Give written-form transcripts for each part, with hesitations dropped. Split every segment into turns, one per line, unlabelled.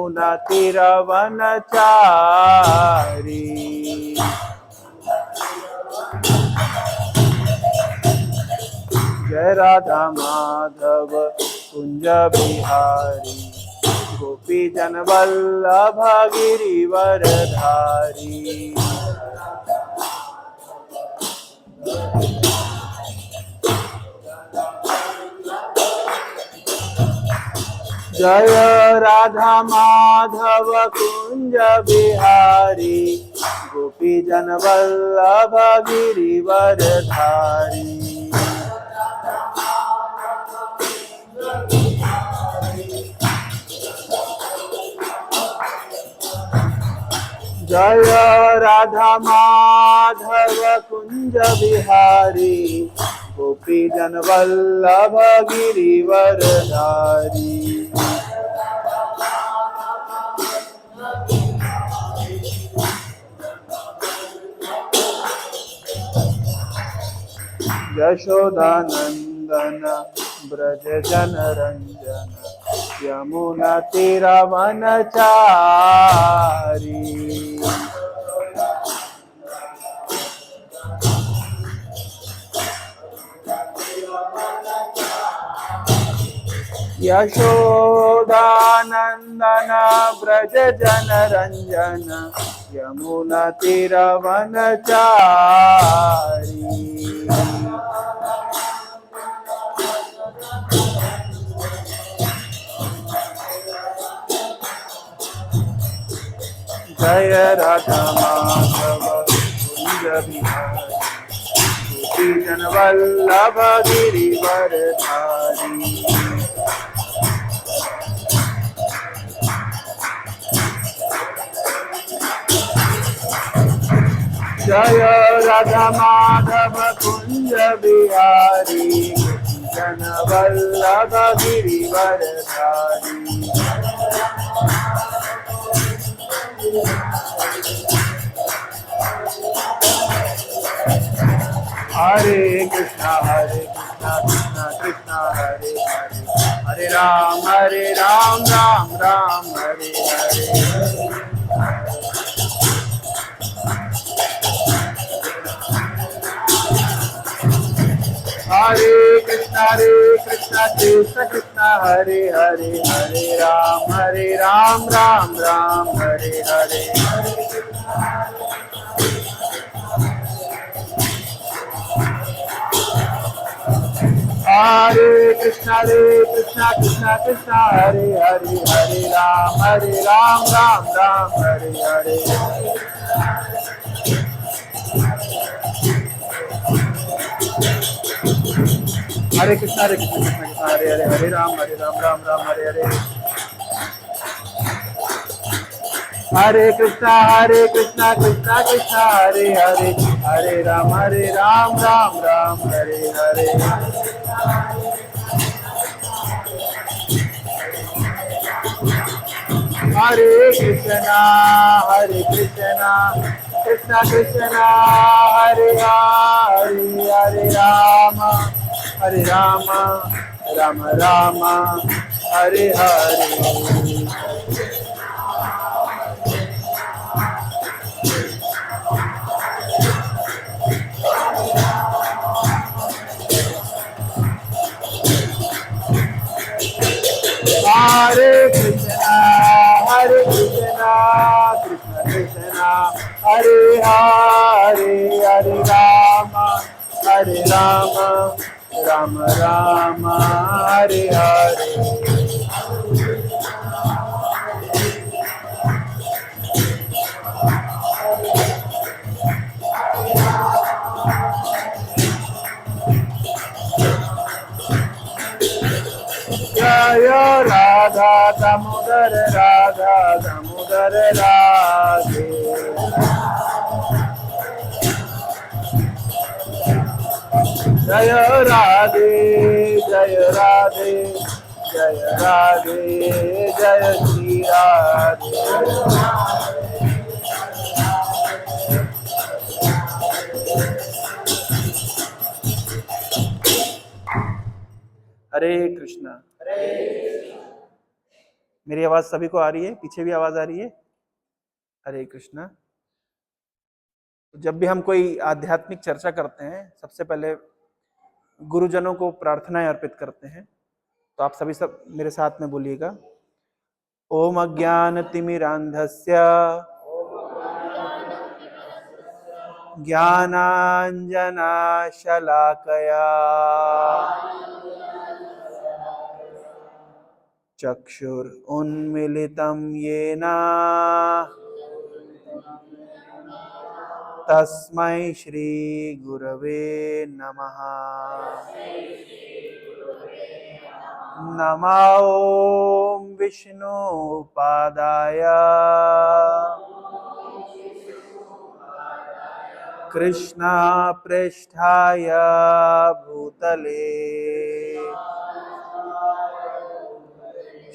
यमुना तीरवनचारी। जय राधा माधव कुंज बिहारी, गोपी जन वल्लभ गिरिवरधारी। जय राधा माधव कुंज बिहारी, गोपी जन वल्लभ गिरिवरधारी। जय राधा माधव कुंज बिहारी, गोपी जन वल्लभ गिरिवरधारी। यशोदानंदन ब्रज जन रंजन, यमुना तीरवनचारी। यशोदानंदन ब्रज जन रंजन, यमुना तीरवनचारी। जय राधा माधव कुंज बिहारी, गोपी जन वल्लभ गिरिवरधारी। जय राधा माधव कुंज बिहारी, गोपी जन वल्लभ गिरिवरधारी। हरे कृष्णा कृष्णा कृष्णा हरे हरे, हरे राम राम राम हरे हरे। हरे कृष्णा कृष्ण कृष्ण हरे हरे, हरे राम राम राम हरे हरे। हरे कृष्णा कृष्ण कृष्ण हरे हरे, हरे राम राम राम हरे हरे। हरे कृष्णा कृष्ण हरे हरे, हरे राम राम राम हरे हरे। हरे कृष्णा कृष्ण कृष्ण हरे हरे, हरे राम राम राम हरे हरे। हरे कृष्णा कृष्ण कृष्ण हरे हरे, हरे राम राम राम हरे हरे। हरे कृष्णा कृष्ण कृष्ण हरे हरे, हरे राम राम राम हरे हरे। जय राधा दामोदर राधे। जय राधे जय राधे जय राधे जय श्री राधे। हरे कृष्णा। मेरी आवाज सभी को आ रही है? पीछे भी आवाज आ रही है? हरे कृष्णा। जब भी हम कोई आध्यात्मिक चर्चा करते हैं, सबसे पहले गुरुजनों को प्रार्थनाएं अर्पित करते हैं। तो आप सभी सब मेरे साथ में बोलिएगा। ओम अज्ञानतिमिरान्धस्य ज्ञानाञ्जनशलाकया चक्षुरुन्मीलितं येन तस्मै श्रीगुरवे नमः। नमो ॐ विष्णुपादाय कृष्णपृष्ठाय भूतले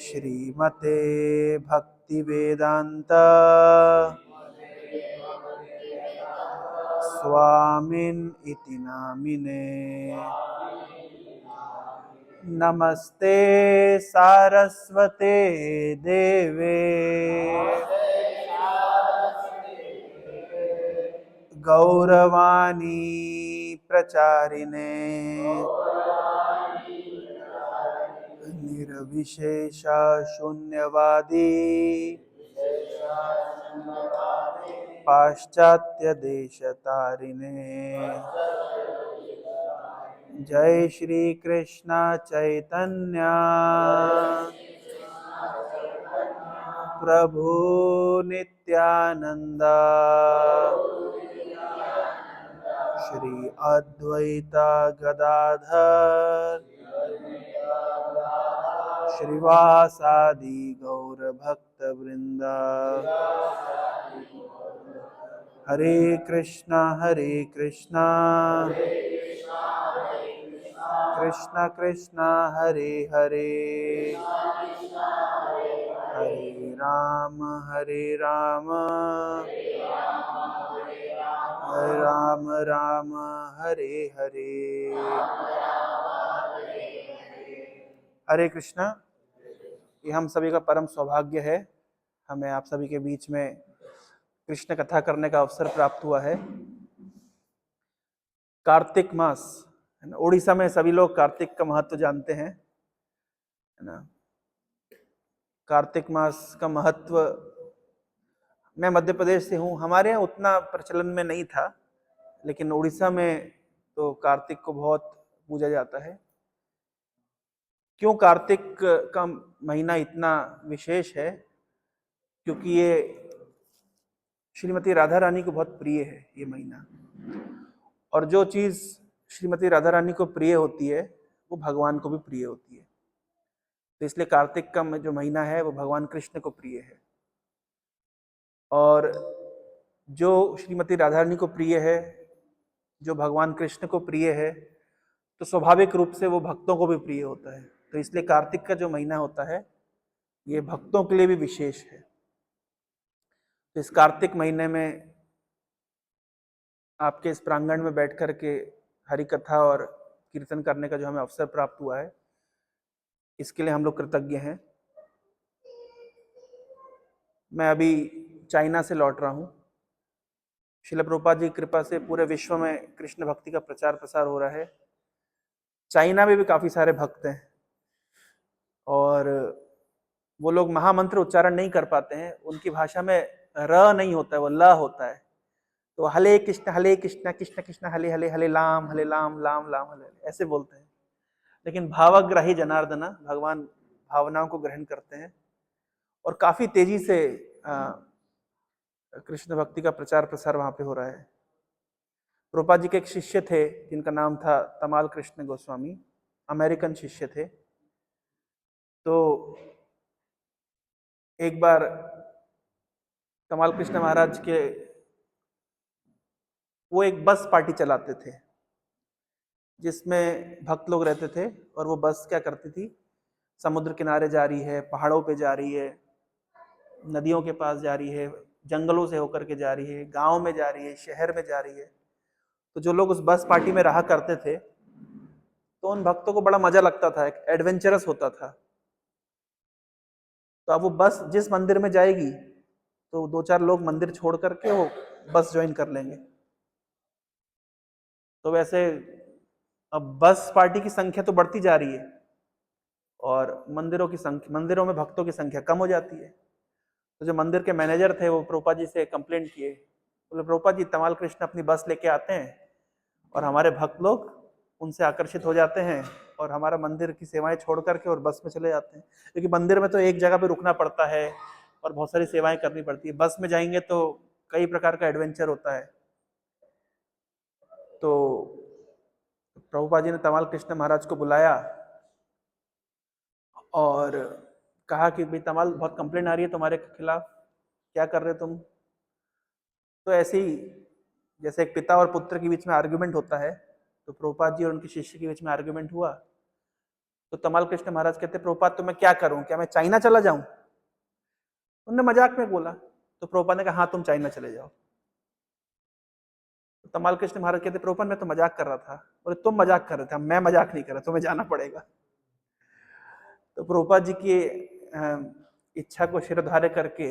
श्रीमते भक्तिवेदांत स्वामिन् इति नामिने। नमस्ते सारस्वते देवे गौरवाणी प्रचारिणे निर्विशेष शून्यवादी पाश्चात्य देश तारिणे। जय श्री कृष्ण चैतन्य प्रभु नित्यानंद श्री अद्वैता गदाधर श्रीवासादि गौर भक्त वृंद। हरे कृष्णा कृष्णा कृष्णा हरे हरे हरे राम राम राम हरे हरे। हरे कृष्णा। ये हम सभी का परम सौभाग्य है, हमें आप सभी के बीच में कृष्ण कथा करने का अवसर प्राप्त हुआ है। कार्तिक मास है ना, उड़ीसा में सभी लोग कार्तिक का महत्व जानते हैं, है ना। कार्तिक मास का महत्व, मैं मध्य प्रदेश से हूँ, हमारे यहाँ उतना प्रचलन में नहीं था, लेकिन उड़ीसा में तो कार्तिक को बहुत पूजा जाता है। क्यों कार्तिक का महीना इतना विशेष है? क्योंकि ये श्रीमती राधा रानी को बहुत प्रिय है ये महीना, और जो चीज श्रीमती राधा रानी को प्रिय होती है वो भगवान को भी प्रिय होती है। तो इसलिए कार्तिक का जो महीना है वो भगवान कृष्ण को प्रिय है, और जो श्रीमती राधा रानी को प्रिय है, जो भगवान कृष्ण को प्रिय है, तो स्वाभाविक रूप से वो भक्तों को भी प्रिय होता है। तो इसलिए कार्तिक का जो महीना होता है ये भक्तों के लिए भी विशेष है। तो इस कार्तिक महीने में आपके इस प्रांगण में बैठ कर के हरि कथा और कीर्तन करने का जो हमें अवसर प्राप्त हुआ है, इसके लिए हम लोग कृतज्ञ हैं। मैं अभी चाइना से लौट रहा हूँ। श्रील प्रभुपाद जी की कृपा से पूरे विश्व में कृष्ण भक्ति का प्रचार प्रसार हो रहा है। चाइना में भी काफी सारे भक्त हैं, और वो लोग महामंत्र उच्चारण नहीं कर पाते हैं, उनकी भाषा में र नहीं होता है, वो ल होता है। तो हले कृष्ण कृष्ण कृष्ण हले हले हले लाम लाम लाम हले ऐसे बोलते हैं। लेकिन भावग्राही जनार्दना, भगवान भावनाओं को ग्रहण करते हैं, और काफी तेजी से कृष्ण भक्ति का प्रचार प्रसार वहां पे हो रहा है। प्रभुपाद जी के एक शिष्य थे जिनका नाम था तमाल कृष्ण गोस्वामी, अमेरिकन शिष्य थे। तो एक बार तमाल कृष्ण महाराज के, वो एक बस पार्टी चलाते थे जिसमें भक्त लोग रहते थे, और वो बस क्या करती थी, समुद्र किनारे जा रही है, पहाड़ों पे जा रही है, नदियों के पास जा रही है, जंगलों से होकर के जा रही है, गांव में जा रही है, शहर में जा रही है। तो जो लोग उस बस पार्टी में रहा करते थे, तो उन भक्तों को बड़ा मजा लगता था, एक एडवेंचरस होता था। तो अब वो बस जिस मंदिर में जाएगी तो 2-4 लोग मंदिर छोड़ करके वो बस ज्वाइन कर लेंगे। तो वैसे अब बस पार्टी की संख्या तो बढ़ती जा रही है और मंदिरों में भक्तों की संख्या कम हो जाती है। तो जो मंदिर के मैनेजर थे वो प्रभुपाद जी से कंप्लेंट किए, बोले प्रभुपाद जी तमाल कृष्ण अपनी बस लेके आते हैं और हमारे भक्त लोग उनसे आकर्षित हो जाते हैं और हमारा मंदिर की सेवाएं छोड़ करके और बस में चले जाते हैं, क्योंकि मंदिर में तो एक जगह पे रुकना पड़ता है और बहुत सारी सेवाएं करनी पड़ती है। बस में जाएंगे तो कई प्रकार का एडवेंचर होता है। तो प्रभुपाद जी ने तमाल कृष्ण महाराज को बुलाया और कहा कि भाई तमाल बहुत कंप्लेंट आ रही है तुम्हारे खिलाफ, क्या कर रहे तुम। तो ऐसे ही जैसे एक पिता और पुत्र के बीच में आर्ग्यूमेंट होता है, तो प्रभुपाद जी और उनके शिष्य के बीच में आर्ग्यूमेंट हुआ। तो तमाल कृष्ण महाराज कहते प्रभुपाद तो मैं क्या करूं, क्या मैं चाइना चला जाऊं। उन्होंने मजाक में बोला, तो प्रभुपाद ने कहा हाँ तुम चाइना चले जाओ। तो तमाल कृष्ण महाराज कहते प्रभुपाद मैं तो मजाक कर रहा था। बोले तुम मजाक कर रहे थे, मैं मजाक नहीं कर रहा, तुम्हें जाना पड़ेगा। तो प्रभुपाद जी की इच्छा को शिरोधार्य करके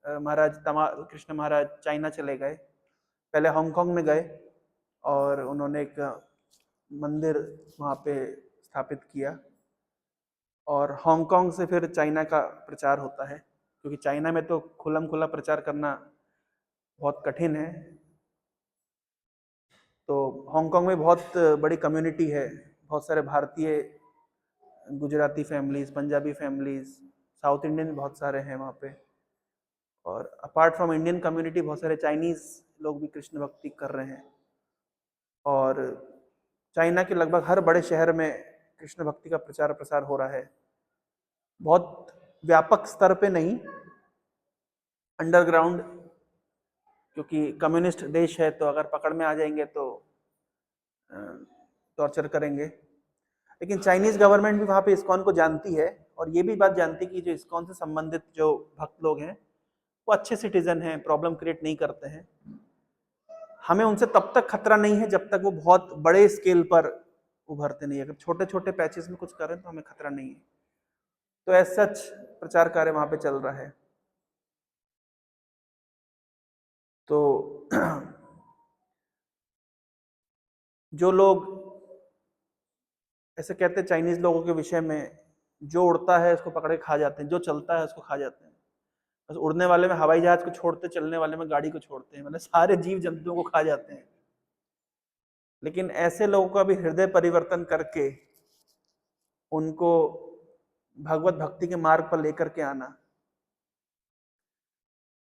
महाराज तमाल कृष्ण महाराज चाइना चले गए। पहले हांगकांग में गए और उन्होंने एक मंदिर वहाँ पे स्थापित किया और हांगकांग से फिर चाइना का प्रचार होता है, क्योंकि चाइना में तो खुल्लम खुल्ला प्रचार करना बहुत कठिन है। तो हांगकांग में बहुत बड़ी कम्युनिटी है, बहुत सारे भारतीय, Gujarati families, Punjabi families, south Indian बहुत सारे हैं वहाँ पे। और अपार्ट फ्रॉम इंडियन कम्युनिटी बहुत सारे चाइनीज लोग भी कृष्ण भक्ति कर रहे हैं। और चाइना के लगभग हर बड़े शहर में कृष्ण भक्ति का प्रचार प्रसार हो रहा है, बहुत व्यापक स्तर पे नहीं, अंडरग्राउंड, क्योंकि कम्युनिस्ट देश है तो अगर पकड़ में आ जाएंगे तो टॉर्चर करेंगे। लेकिन चाइनीज गवर्नमेंट भी वहाँ पे इस्कॉन को जानती है और ये भी बात जानती है कि जो इस्कॉन से संबंधित जो भक्त लोग हैं वो अच्छे सिटीजन हैं, प्रॉब्लम क्रिएट नहीं करते हैं। हमें उनसे तब तक खतरा नहीं है जब तक वो बहुत बड़े स्केल पर उभरते नहीं है। अगर छोटे छोटे पैचेस में कुछ करें तो हमें खतरा नहीं है। तो ऐसा सच प्रचार कार्य वहां पे चल रहा है। तो जो लोग ऐसे कहते हैं चाइनीज लोगों के विषय में, जो उड़ता है उसको पकड़े खा जाते हैं, जो चलता है उसको खा जाते हैं। बस उड़ने वाले में हवाई जहाज को छोड़ते, चलने वाले में गाड़ी को छोड़ते हैं, मतलब सारे जीव जंतुओं को खा जाते हैं। लेकिन ऐसे लोगों का भी हृदय परिवर्तन करके उनको भगवत भक्ति के मार्ग पर लेकर के आना।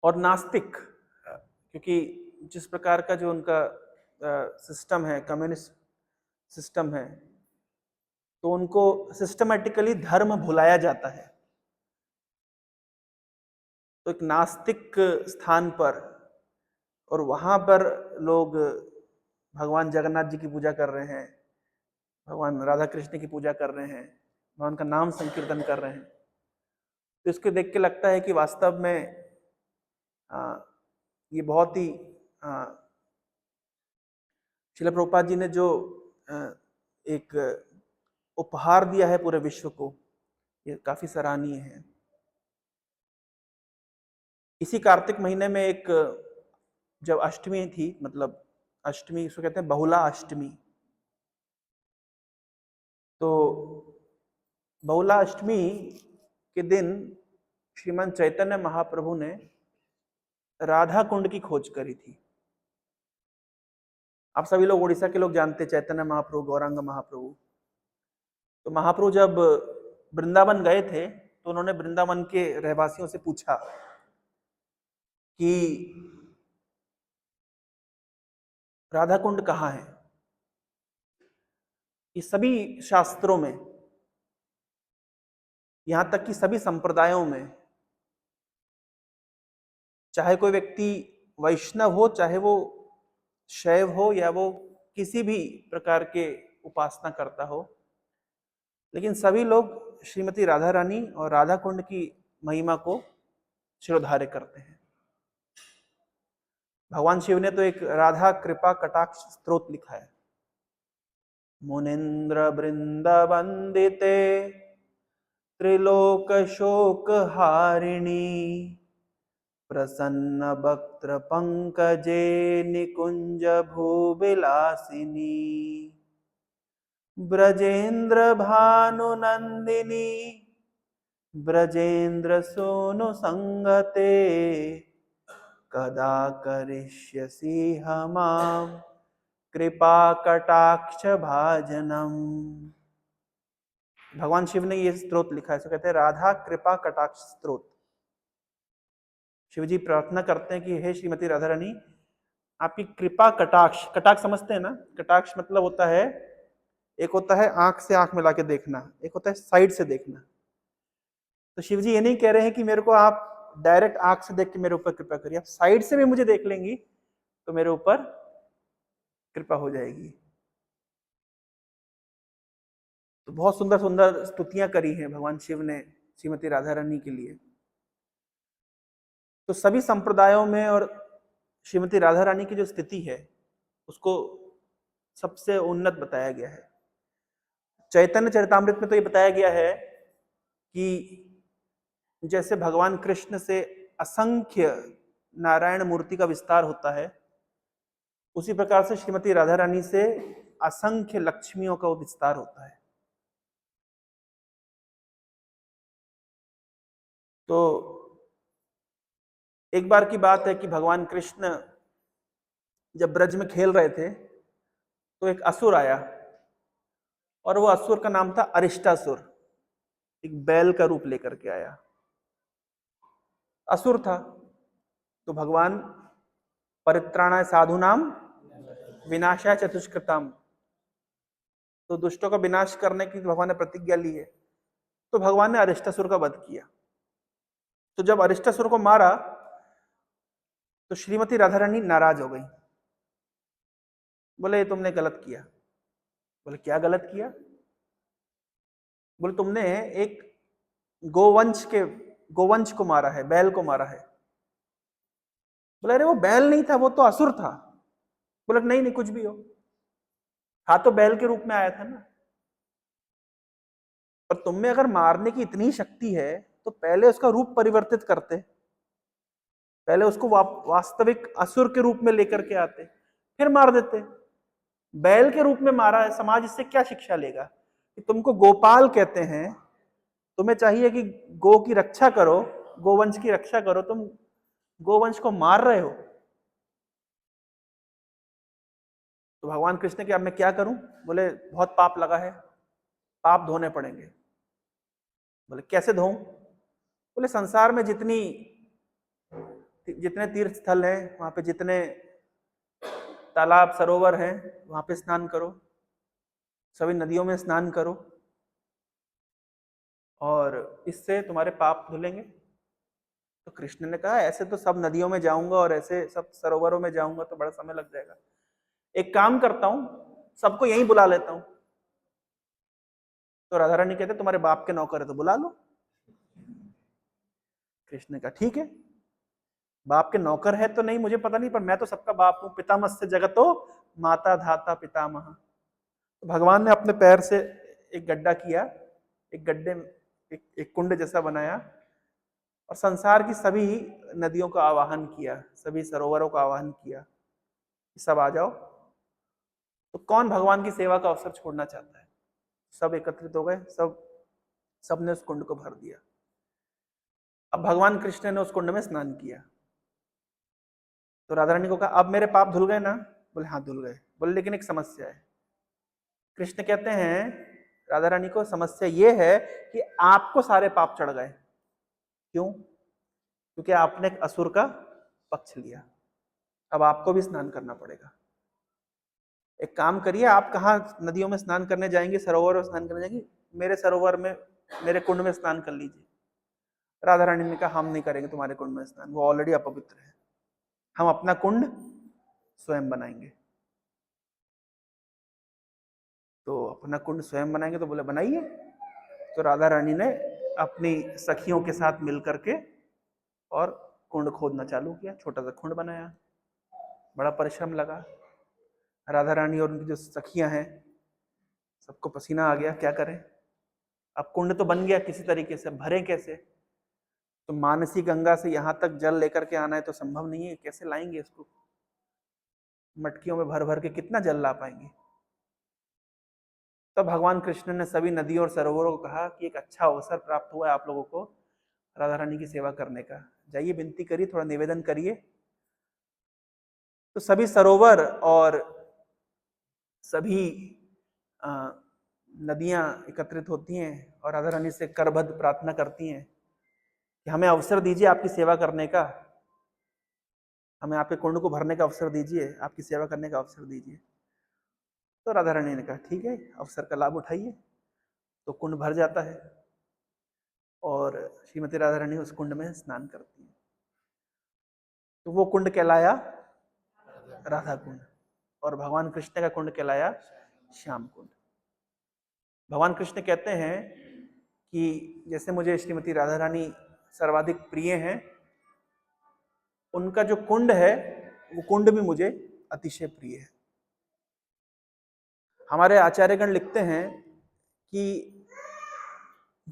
और नास्तिक, क्योंकि जिस प्रकार का जो उनका सिस्टम है, कम्युनिस्ट सिस्टम है, तो उनको सिस्टमेटिकली धर्म भुलाया जाता है। तो एक नास्तिक स्थान पर, और वहां पर लोग भगवान जगन्नाथ जी की पूजा कर रहे हैं, भगवान राधा कृष्ण की पूजा कर रहे हैं, भगवान का नाम संकीर्तन कर रहे हैं। तो इसको देख के लगता है कि वास्तव में ये बहुत ही श्रील प्रभुपाद जी ने जो एक उपहार दिया है पूरे विश्व को, ये काफी सराहनीय है। इसी कार्तिक महीने में एक जब अष्टमी थी, मतलब अष्टमी इसको कहते हैं बहुला अष्टमी, तो बहुला अष्टमी के दिन श्रीमान चैतन्य महाप्रभु ने राधा कुंड की खोज करी थी। आप सभी लोग उड़ीसा के लोग जानते हैं चैतन्य महाप्रभु, गौरांग महाप्रभु। तो महाप्रभु जब वृंदावन गए थे तो उन्होंने वृंदावन के रहवासियों से पूछा कि राधा कुंड कहाँ है। ये सभी शास्त्रों में, यहां तक कि सभी संप्रदायों में, चाहे कोई व्यक्ति वैष्णव हो, चाहे वो शैव हो, या वो किसी भी प्रकार के उपासना करता हो, लेकिन सभी लोग श्रीमती राधा रानी और राधा कुंड की महिमा को शिरोधार्य करते हैं। भगवान शिव ने तो एक राधा कृपा कटाक्ष स्तोत्र लिखा है, मुनिंद्र वृंद वंदिते त्रिलोक शोक हारिणी प्रसन्न वक्त्र पंकजे निकुंज भूविलासिनी ब्रजेंद्र भानुनंदिनी ब्रजेंद्र सोनु संगते कदा करिष्यसि हमां कृपा कटाक्ष भाजनम। भगवान शिव ने ये स्तोत्र लिखा है, इसको कहते हैं राधा कृपा कटाक्ष स्तोत्र। शिव जी प्रार्थना करते हैं कि हे श्रीमती राधा रानी, आपकी कृपा कटाक्ष, कटाक्ष समझते हैं ना, कटाक्ष मतलब होता है, एक होता है आंख से आंख मिला के देखना, एक होता है साइड से देखना। तो शिव जी ये नहीं कह रहे हैं कि मेरे को आप डायरेक्ट आंख से देख के मेरे ऊपर कृपा करिए, आप साइड से भी मुझे देख लेंगी तो मेरे ऊपर कृपा हो जाएगी। तो बहुत सुंदर सुंदर स्तुतियां करी हैं भगवान शिव ने श्रीमती राधा रानी के लिए। तो सभी संप्रदायों में और श्रीमती राधा रानी की जो स्थिति है उसको सबसे उन्नत बताया गया है। चैतन्य चरितामृत में तो ये बताया गया है कि जैसे भगवान कृष्ण से असंख्य नारायण मूर्ति का विस्तार होता है, उसी प्रकार से श्रीमती राधा रानी से असंख्य लक्ष्मियों का विस्तार होता है। तो एक बार की बात है कि भगवान कृष्ण जब ब्रज में खेल रहे थे तो एक असुर आया, और वो असुर का नाम था अरिष्टासुर। एक बैल का रूप लेकर के आया, असुर था। तो भगवान परित्राणाय साधुनाम विनाशाय चतुष्कृताम, तो दुष्टों का विनाश करने की भगवान ने प्रतिज्ञा ली है। तो भगवान ने अरिष्टासुर का वध किया। तो जब अरिष्टासुर को मारा तो श्रीमती राधा रानी नाराज हो गई, बोले ये तुमने गलत किया। बोले क्या गलत किया? बोले तुमने एक गोवंश को मारा है, बैल को मारा है। बोले अरे वो बैल नहीं था, वो तो असुर था। बोले नहीं नहीं कुछ भी हो, था तो बैल के रूप में आया था ना। पर तुम में अगर मारने की इतनी शक्ति है तो पहले उसका रूप परिवर्तित करते, पहले उसको वास्तविक असुर के रूप में लेकर के आते, फिर मार देते। बैल के रूप में मारा है, समाज इससे क्या शिक्षा लेगा कि तुमको गोपाल कहते हैं, तुम्हें चाहिए कि गो की रक्षा करो, गोवंश की रक्षा करो, तुम गोवंश को मार रहे हो। तो भगवान कृष्ण के अब मैं क्या करूं? बोले बहुत पाप लगा है, पाप धोने पड़ेंगे। बोले कैसे धोऊं? बोले संसार में जितने तीर्थ स्थल हैं, वहां पे जितने तालाब सरोवर हैं, वहां पे स्नान करो, सभी नदियों में स्नान करो, और इससे तुम्हारे पाप धुलेंगे। तो कृष्ण ने कहा ऐसे तो सब नदियों में जाऊंगा और ऐसे सब सरोवरों में जाऊंगा तो बड़ा समय लग जाएगा, एक काम करता हूं सबको यहीं बुला लेता हूं। तो राधा रानी कहते तुम्हारे बाप के नौकर है तो बुला लो। कृष्ण ने कहा ठीक है, बाप के नौकर है तो नहीं मुझे पता नहीं, पर मैं तो सबका बाप हूं, पितामहस्य जगतो माता धाता पितामह। तो भगवान ने अपने पैर से एक गड्ढा किया, एक गड्ढे में एक कुंड जैसा बनाया, और संसार की सभी नदियों का आवाहन किया, सभी सरोवरों का आवाहन किया, सब आ जाओ। तो कौन भगवान की सेवा का अवसर छोड़ना चाहता है? सब एकत्रित हो गए, सबने उस कुंड को भर दिया। अब भगवान कृष्ण ने उस कुंड में स्नान किया। तो राधा रानी को कहा अब मेरे पाप धुल गए ना? बोले हाँ धुल गए। बोले लेकिन एक समस्या है। कृष्ण कहते हैं राधा रानी को समस्या ये है कि आपको सारे पाप चढ़ गए। क्यों? क्योंकि आपने एक असुर का पक्ष लिया, अब आपको भी स्नान करना पड़ेगा। एक काम करिए, आप कहाँ नदियों में स्नान करने जाएंगे, सरोवर में स्नान करने जाएंगे, मेरे सरोवर में, मेरे कुंड में स्नान कर लीजिए। राधा रानी ने कहा हम नहीं करेंगे तुम्हारे कुंड में स्नान, वो ऑलरेडी अपवित्र है, हम अपना कुंड स्वयं बनाएंगे। तो अपना कुंड स्वयं बनाएंगे? तो बोले बनाइए। तो राधा रानी ने अपनी सखियों के साथ मिलकर के और कुंड खोदना चालू किया, छोटा सा कुंड बनाया। बड़ा परिश्रम लगा, राधा रानी और उनकी जो सखियां हैं सबको पसीना आ गया, क्या करें। अब कुंड तो बन गया किसी तरीके से, भरे कैसे? तो मानसी गंगा से यहां तक जल लेकर के आना है तो संभव नहीं है, कैसे लाएंगे इसको? मटकियों में भर भर के कितना जल ला पाएंगे? तब भगवान कृष्ण ने सभी नदियों और सरोवरों को कहा कि एक अच्छा अवसर प्राप्त हुआ है आप लोगों को राधा रानी की सेवा करने का, जाइए विनती करिए, थोड़ा निवेदन करिए। तो सभी सरोवर और सभी नदियां एकत्रित होती हैं और राधा रानी से करबद्ध प्रार्थना करती हैं कि हमें अवसर दीजिए आपकी सेवा करने का, हमें आपके कुंड को भरने का अवसर दीजिए, आपकी सेवा करने का अवसर दीजिए। तो राधा रानी ने कहा ठीक है, अवसर का लाभ उठाइए। तो कुंड भर जाता है और श्रीमती राधा रानी उस कुंड में स्नान करती है। तो वो कुंड कहलाया राधा कुंड और भगवान कृष्ण का कुंड कहलाया श्याम कुंड। भगवान कृष्ण कहते हैं कि जैसे मुझे श्रीमती राधा रानी सर्वाधिक प्रिय हैं, उनका जो कुंड है वो कुंड भी मुझे अतिशय प्रिय है। हमारे आचार्यगण लिखते हैं कि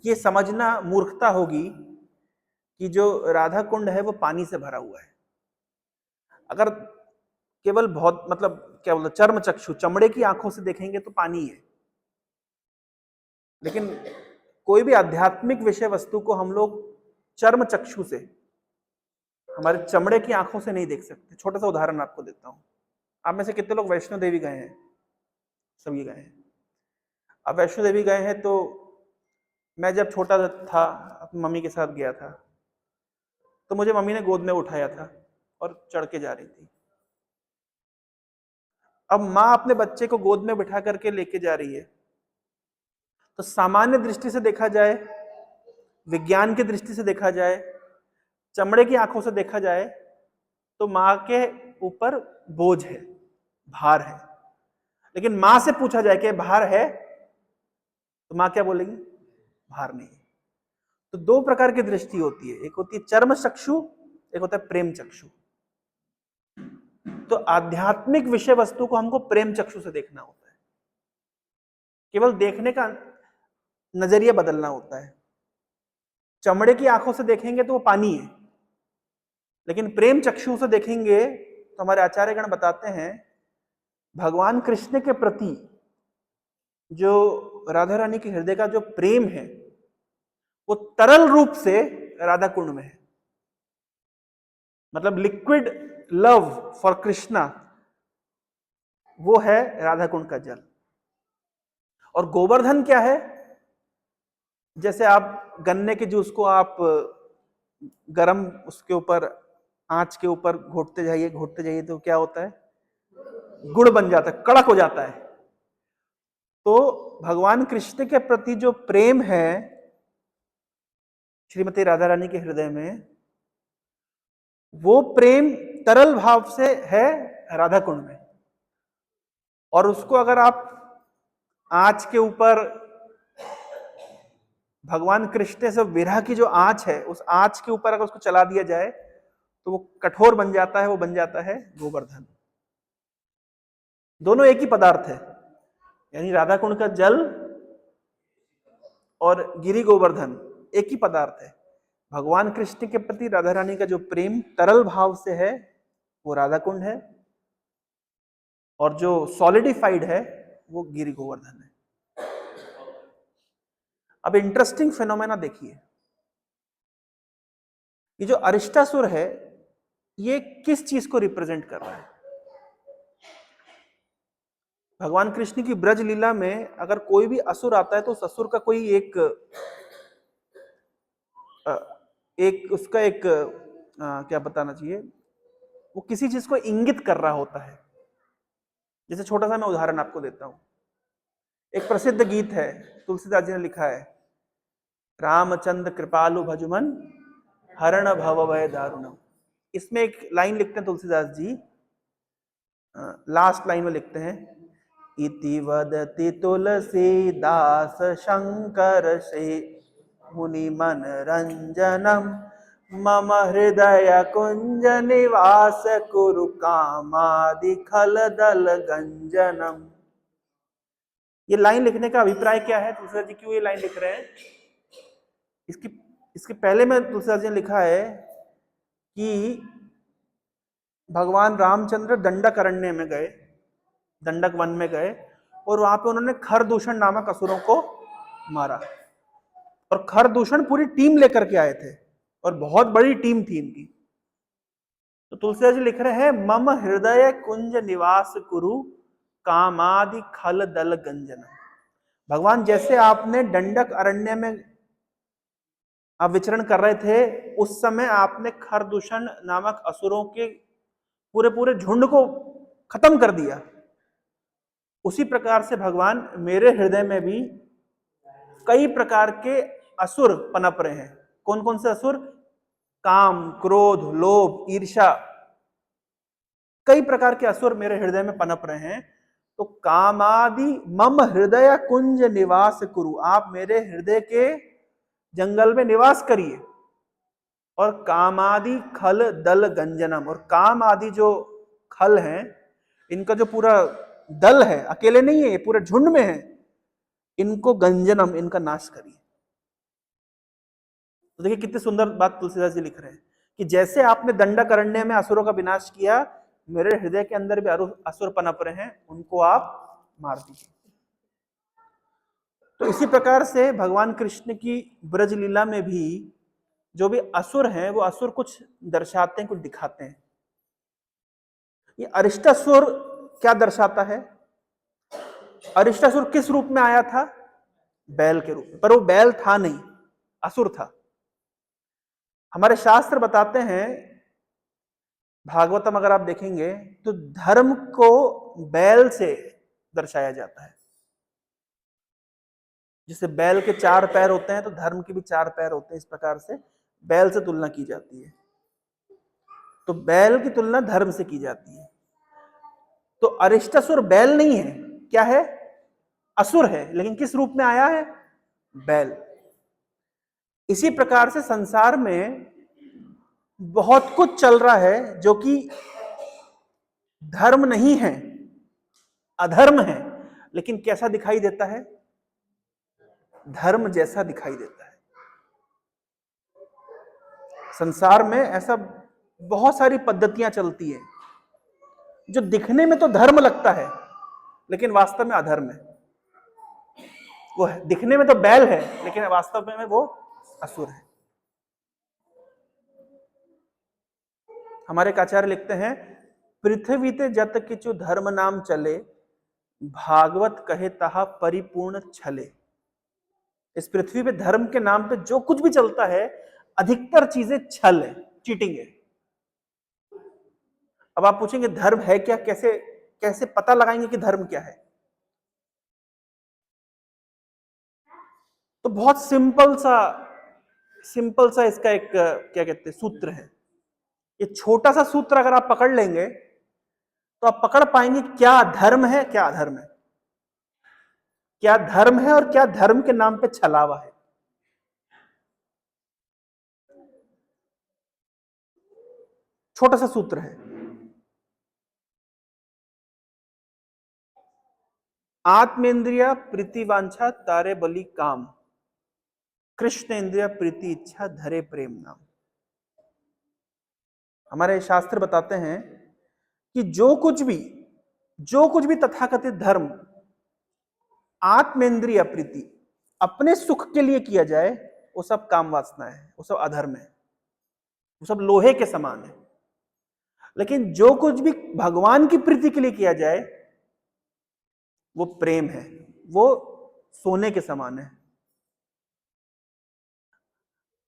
ये समझना मूर्खता होगी कि जो राधा कुंड है वो पानी से भरा हुआ है। अगर केवल बहुत मतलब क्या बोलते चर्म चक्षु चमड़े की आंखों से देखेंगे तो पानी है, लेकिन कोई भी आध्यात्मिक विषय वस्तु को हम लोग चर्म चक्षु से, हमारे चमड़े की आंखों से नहीं देख सकते। छोटा सा उदाहरण आपको देता हूं। आप में से कितने लोग वैष्णो देवी गए हैं? सभी गए हैं। अब वैष्णो देवी गए हैं तो मैं जब छोटा था अपनी मम्मी के साथ गया था, तो मुझे मम्मी ने गोद में उठाया था और चढ़ के जा रही थी। अब माँ अपने बच्चे को गोद में बिठा करके लेके जा रही है, तो सामान्य दृष्टि से देखा जाए, विज्ञान की दृष्टि से देखा जाए, चमड़े की आंखों से देखा जाए तो माँ के ऊपर बोझ है, भार है। लेकिन माँ से पूछा जाए कि भार है, तो माँ क्या बोलेगी? भार नहीं। तो दो प्रकार की दृष्टि होती है, एक होती है चर्म चक्षु, एक होता है प्रेम चक्षु। तो आध्यात्मिक विषय वस्तु को हमको प्रेम चक्षु से देखना होता है, केवल देखने का नजरिया बदलना होता है। चमड़े की आंखों से देखेंगे तो वो पानी है, लेकिन प्रेम चक्षु से देखेंगे तो हमारे आचार्यगण बताते हैं भगवान कृष्ण के प्रति जो राधा रानी के हृदय का जो प्रेम है वो तरल रूप से राधा कुंड में है। मतलब लिक्विड लव फॉर कृष्णा वो है राधा कुंड का जल। और गोवर्धन क्या है? जैसे आप गन्ने के जूस को आप गरम उसके ऊपर आंच के ऊपर घोटते जाइए तो क्या होता है? गुड़ बन जाता है, कड़क हो जाता है। तो भगवान कृष्ण के प्रति जो प्रेम है श्रीमती राधा रानी के हृदय में, वो प्रेम तरल भाव से है राधा कुंड में। और उसको अगर आप आंच के ऊपर भगवान कृष्ण से विरह की जो आंच है, उस आंच के ऊपर अगर उसको चला दिया जाए तो वो कठोर बन जाता है, वो बन जाता है गोवर्धन। दोनों एक ही पदार्थ है, यानी राधा कुंड का जल और गिरि गोवर्धन एक ही पदार्थ है। भगवान कृष्ण के प्रति राधा रानी का जो प्रेम तरल भाव से है वो राधा कुंड है, और जो सॉलिडिफाइड है वो गिरि गोवर्धन है। अब इंटरेस्टिंग फिनोमेना देखिए, ये जो अरिष्टासुर है ये किस चीज को रिप्रेजेंट कर रहा है? भगवान कृष्ण की ब्रज लीला में अगर कोई भी असुर आता है तो उस असुर का कोई एक उसका एक क्या बताना चाहिए, वो किसी चीज को इंगित कर रहा होता है। जैसे छोटा सा मैं उदाहरण आपको देता हूं। एक प्रसिद्ध गीत है, तुलसीदास जी ने लिखा है, रामचंद्र कृपालु भजुमन हरण भव भय दारुणम। इसमें एक लाइन लिखते हैं तुलसीदास जी, लास्ट लाइन में लिखते हैं, इति वदति तुलसीदास शंकर से मुनि मन रंजनम मम हृदय कुंज निवास कुरु कामादि खल दल गंजनम। ये लाइन लिखने का अभिप्राय क्या है? तुलसीदास जी क्यों ये लाइन लिख रहे हैं? इसके पहले में तुलसीदास जी ने लिखा है कि भगवान रामचंद्र दंडक अरण्य में गए, दंडक वन में गए, और वहां पे उन्होंने खरदूषण नामक असुरों को मारा, और खरदूषण पूरी टीम लेकर के आए थे, और बहुत बड़ी टीम थी इनकी। तो तुलसीदास जी लिख रहे हैं, मम हृदय कुंज निवास कुरु कामादि खल दल गंजन। भगवान जैसे आपने दंडक अरण्य में आप विचरण कर रहे थे, उस समय आपने खरदूषण नामक असुरों के पूरे पूरे झुंड को खत्म कर दिया, उसी प्रकार से भगवान मेरे हृदय में भी कई प्रकार के असुर पनप रहे हैं। कौन कौन से असुर? काम, क्रोध, लोभ, ईर्ष्या, कई प्रकार के असुर मेरे हृदय में पनप रहे हैं। तो कामादि मम हृदय कुंज निवास कुरु, आप मेरे हृदय के जंगल में निवास करिए। और कामादि खल दल गंजनम, और काम आदि जो खल हैं, इनका जो पूरा दल है, अकेले नहीं है, ये पूरे झुंड में है, इनको गंजनम, इनका नाश करिए। तो देखिए कितनी सुंदर बात तुलसीदास जी लिख रहे हैं कि जैसे आपने दंडक अरण्य में असुरों का विनाश किया, मेरे हृदय के अंदर भी असुर पनप रहे हैं, उनको आप मार दीजिए। तो इसी प्रकार से भगवान कृष्ण की ब्रज लीला में भी जो भी असुर हैं, वो असुर कुछ दर्शाते हैं, कुछ दिखाते हैं। ये अरिष्टासुर क्या दर्शाता है? अरिष्टासुर किस रूप में आया था? बैल के रूप में, पर वो बैल था नहीं, असुर था। हमारे शास्त्र बताते हैं, भागवतम अगर आप देखेंगे तो धर्म को बैल से दर्शाया जाता है। जिसे बैल के 4 पैर होते हैं, तो धर्म के भी 4 पैर होते हैं, इस प्रकार से बैल से तुलना की जाती है। तो बैल की तुलना धर्म से की जाती है। तो अरिष्टासुर बैल नहीं है, क्या है? असुर है, लेकिन किस रूप में आया है? बैल। इसी प्रकार से संसार में बहुत कुछ चल रहा है जो कि धर्म नहीं है, अधर्म है, लेकिन कैसा दिखाई देता है? धर्म जैसा दिखाई देता है। संसार में ऐसा बहुत सारी पद्धतियां चलती हैं जो दिखने में तो धर्म लगता है, लेकिन वास्तव में अधर्म है। वो है, दिखने में तो बैल है, लेकिन वास्तव में वो असुर है। हमारे आचार्य लिखते हैं, पृथ्वी ते जत किचु धर्म नाम चले, भागवत कहे तहा परिपूर्ण छले। इस पृथ्वी पे धर्म के नाम पे जो कुछ भी चलता है, अधिकतर चीजें छल है, चीटिंग है। अब आप पूछेंगे धर्म है क्या? कैसे कैसे पता लगाएंगे कि धर्म क्या है? तो बहुत सिंपल सा इसका एक क्या कहते हैं, सूत्र है। ये छोटा सा सूत्र अगर आप पकड़ लेंगे तो आप पकड़ पाएंगे क्या धर्म है, क्या अधर्म है, क्या धर्म है और क्या धर्म के नाम पे छलावा है। छोटा सा सूत्र है। आत्मेंद्रिया प्रीति वांछा तारे बलि काम, कृष्ण इंद्रिया प्रीति इच्छा धरे प्रेम नाम। हमारे शास्त्र बताते हैं कि जो कुछ भी तथाकथित धर्म आत्मेंद्रिय प्रीति, अपने सुख के लिए किया जाए, वो सब काम वासना है, वो सब अधर्म है, वो सब लोहे के समान है। लेकिन जो कुछ भी भगवान की प्रीति के लिए किया जाए, वो प्रेम है, वो सोने के समान है।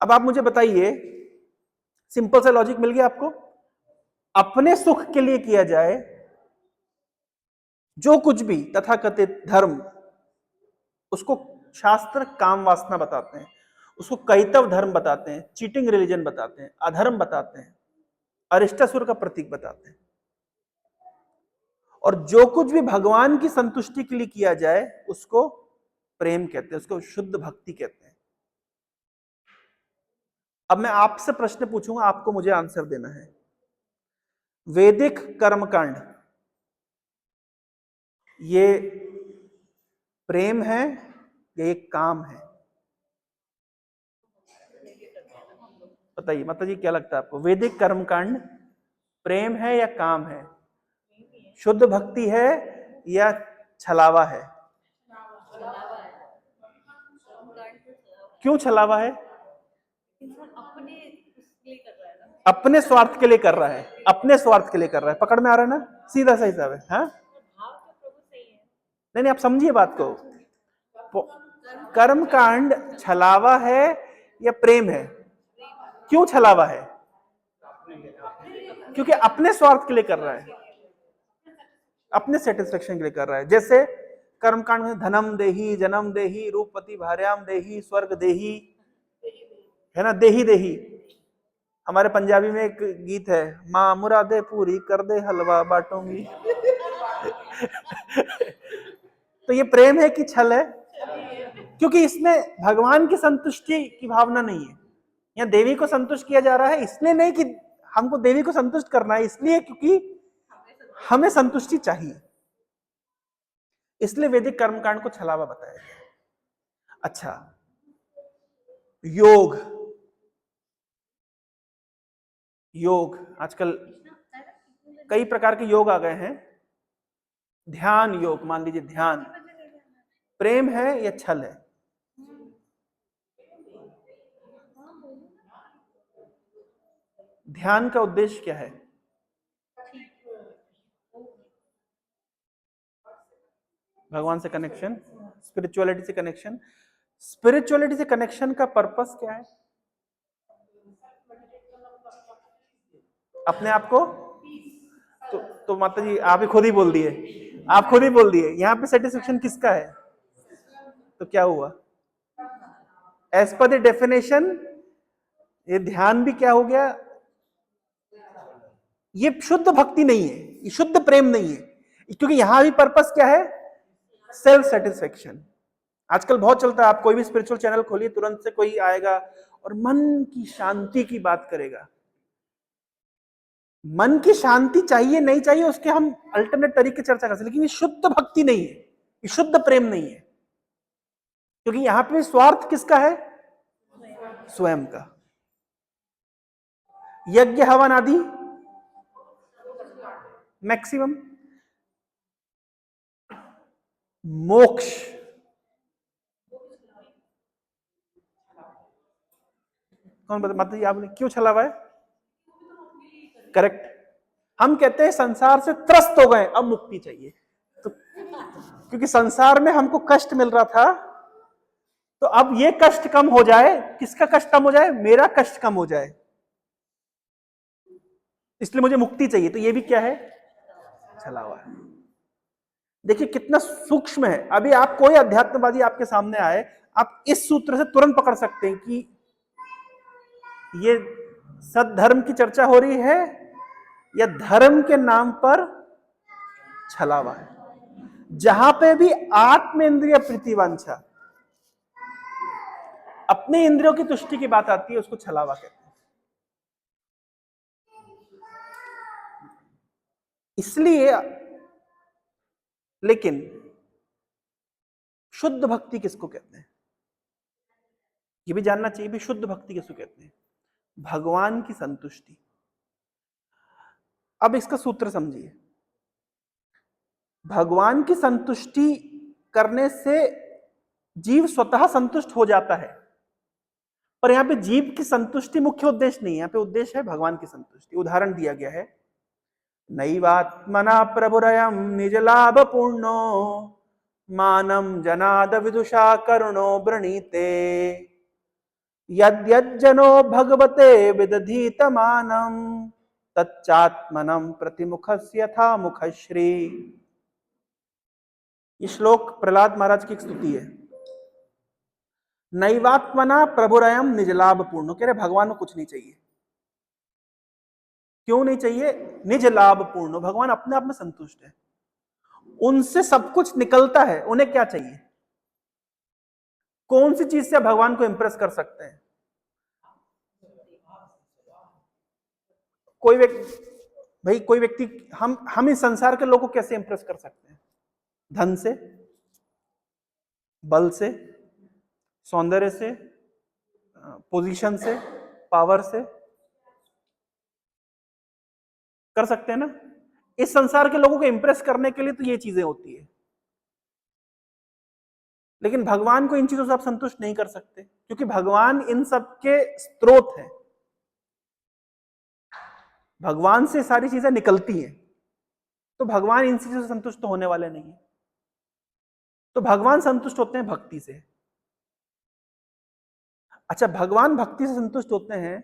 अब आप मुझे बताइए, सिंपल सा लॉजिक मिल गया आपको? अपने सुख के लिए किया जाए जो कुछ भी तथाकथित धर्म, उसको शास्त्र काम वासना बताते हैं, उसको कैतव धर्म बताते हैं, चीटिंग रिलीजन बताते हैं, अधर्म बताते हैं, अरिष्टासुर का प्रतीक बताते हैं। और जो कुछ भी भगवान की संतुष्टि के लिए किया जाए, उसको प्रेम कहते हैं, उसको शुद्ध भक्ति कहते हैं। अब मैं आपसे प्रश्न पूछूंगा, आपको मुझे आंसर देना है। वैदिक कर्मकांड, ये प्रेम है या ये काम है? बताइए माता जी, क्या लगता है आपको? वैदिक कर्मकांड प्रेम है या काम है? शुद्ध भक्ति है या छलावा है? क्यों छलावा है? अपने स्वार्थ के लिए कर रहा है, अपने स्वार्थ के लिए कर रहा है। पकड़ में आ रहा है ना? सीधा सा हिसाब है। हाँ, नहीं नहीं, आप समझिए बात को। कर्म कांड छलावा है या प्रेम है? क्यों छलावा है? क्योंकि अपने स्वार्थ के लिए कर रहा है, अपने सेटिस्फेक्शन के लिए कर रहा है। जैसे कर्मकांड में धनम देही, जन्म देही, रूपपति भार्याम देही, स्वर्ग देही, है ना, देही देही। हमारे पंजाबी में एक गीत है, माँ मुरादे पूरी कर दे, हलवा बांटूंगी। तो ये प्रेम है कि छल है? क्योंकि इसमें भगवान की संतुष्टि की भावना नहीं है। यहाँ देवी को संतुष्ट किया जा रहा है, इसलिए नहीं कि हमको देवी को संतुष्ट करना है, इसलिए क्योंकि हमें संतुष्टि चाहिए। इसलिए वैदिक कर्मकांड को छलावा बताया गया। अच्छा, योग, योग आजकल कई प्रकार के योग आ गए हैं। ध्यान योग, मान लीजिए ध्यान प्रेम है या छल है? ध्यान का उद्देश्य क्या है? भगवान से कनेक्शन, स्पिरिचुअलिटी से कनेक्शन। स्पिरिचुअलिटी से कनेक्शन का पर्पस क्या है? अपने आप को तो माता जी आप ही खुद ही बोल दिए, आप खुद ही बोल दिए। यहाँ पे सेटिस्फेक्शन किसका है? तो क्या हुआ? एज पर द डेफिनेशन ये ध्यान भी क्या हो गया? ये शुद्ध भक्ति नहीं है, ये शुद्ध प्रेम नहीं है, क्योंकि यहां भी पर्पस क्या है? Self satisfaction. आजकल बहुत चलता है, आप कोई भी स्पिरिचुअल चैनल खोलिए, तुरंत से कोई आएगा और मन की शांति की बात करेगा। मन की शांति चाहिए नहीं चाहिए उसके हम अल्टरनेट तरीके चर्चा कर सकते, लेकिन ये शुद्ध भक्ति नहीं है, ये शुद्ध प्रेम नहीं है। क्योंकि यहां पे स्वार्थ किसका है? स्वयं का। यज्ञ हवन आदि मैक्सिमम। मोक्ष कौन बता, माता जी आपने क्यों छला हुआ है? करेक्ट। हम कहते हैं संसार से त्रस्त हो गए, अब मुक्ति चाहिए। तो क्योंकि संसार में हमको कष्ट मिल रहा था, तो अब ये कष्ट कम हो जाए। किसका कष्ट कम हो जाए? मेरा कष्ट कम हो जाए, इसलिए मुझे मुक्ति चाहिए। तो ये भी क्या है? छला हुआ है। देखिए कितना सूक्ष्म है। अभी आप कोई अध्यात्मवादी आपके सामने आए, आप इस सूत्र से तुरंत पकड़ सकते हैं कि ये सद्धर्म की चर्चा हो रही है या धर्म के नाम पर छलावा है। जहां पे भी आत्म इंद्रिय प्रीतिवांछा, अपने इंद्रियों की तुष्टि की बात आती है, उसको छलावा कहते हैं। इसलिए लेकिन शुद्ध भक्ति किसको कहते हैं? ये भी जानना चाहिए भी, शुद्ध भक्ति किसको कहते हैं? भगवान की संतुष्टि। अब इसका सूत्र समझिए। भगवान की संतुष्टि करने से जीव स्वतः संतुष्ट हो जाता है, पर यहां पे जीव की संतुष्टि मुख्य उद्देश्य नहीं है। यहां पे उद्देश्य है भगवान की संतुष्टि। उदाहरण दिया गया है, नैवात्मना प्रभुरयम निज लाभ पूर्णो मानम जनाद विदुषा करुणो वृणीते यद्यज्जनो भगवते विदधीत मानम तच्चात्मनम प्रतिमुखस्य यथा मुखश्री। ये श्लोक प्रहलाद महाराज की एक स्तुति है। नैवात्मना प्रभुरयम निजलाभ पूर्ण, कह रहे भगवान को कुछ नहीं चाहिए। क्यों नहीं चाहिए? निज लाभ पूर्ण, भगवान अपने आप में संतुष्ट है, उनसे सब कुछ निकलता है, उन्हें क्या चाहिए? कौन सी चीज से भगवान को इंप्रेस कर सकते हैं? कोई व्यक्ति, भाई कोई व्यक्ति, हम इस संसार के लोगों को कैसे इंप्रेस कर सकते हैं? धन से, बल से, सौंदर्य से, पोजीशन से, पावर से कर सकते हैं ना। इस संसार के लोगों को इंप्रेस करने के लिए तो ये चीजें होती है, लेकिन भगवान को इन चीजों से आप संतुष्ट नहीं कर सकते, क्योंकि भगवान इन सब के स्रोत है। भगवान से सारी चीजें निकलती हैं, तो भगवान इन चीजों से संतुष्ट होने वाले नहीं है। तो भगवान संतुष्ट होते हैं भक्ति से। अच्छा, भगवान भक्ति से संतुष्ट होते हैं,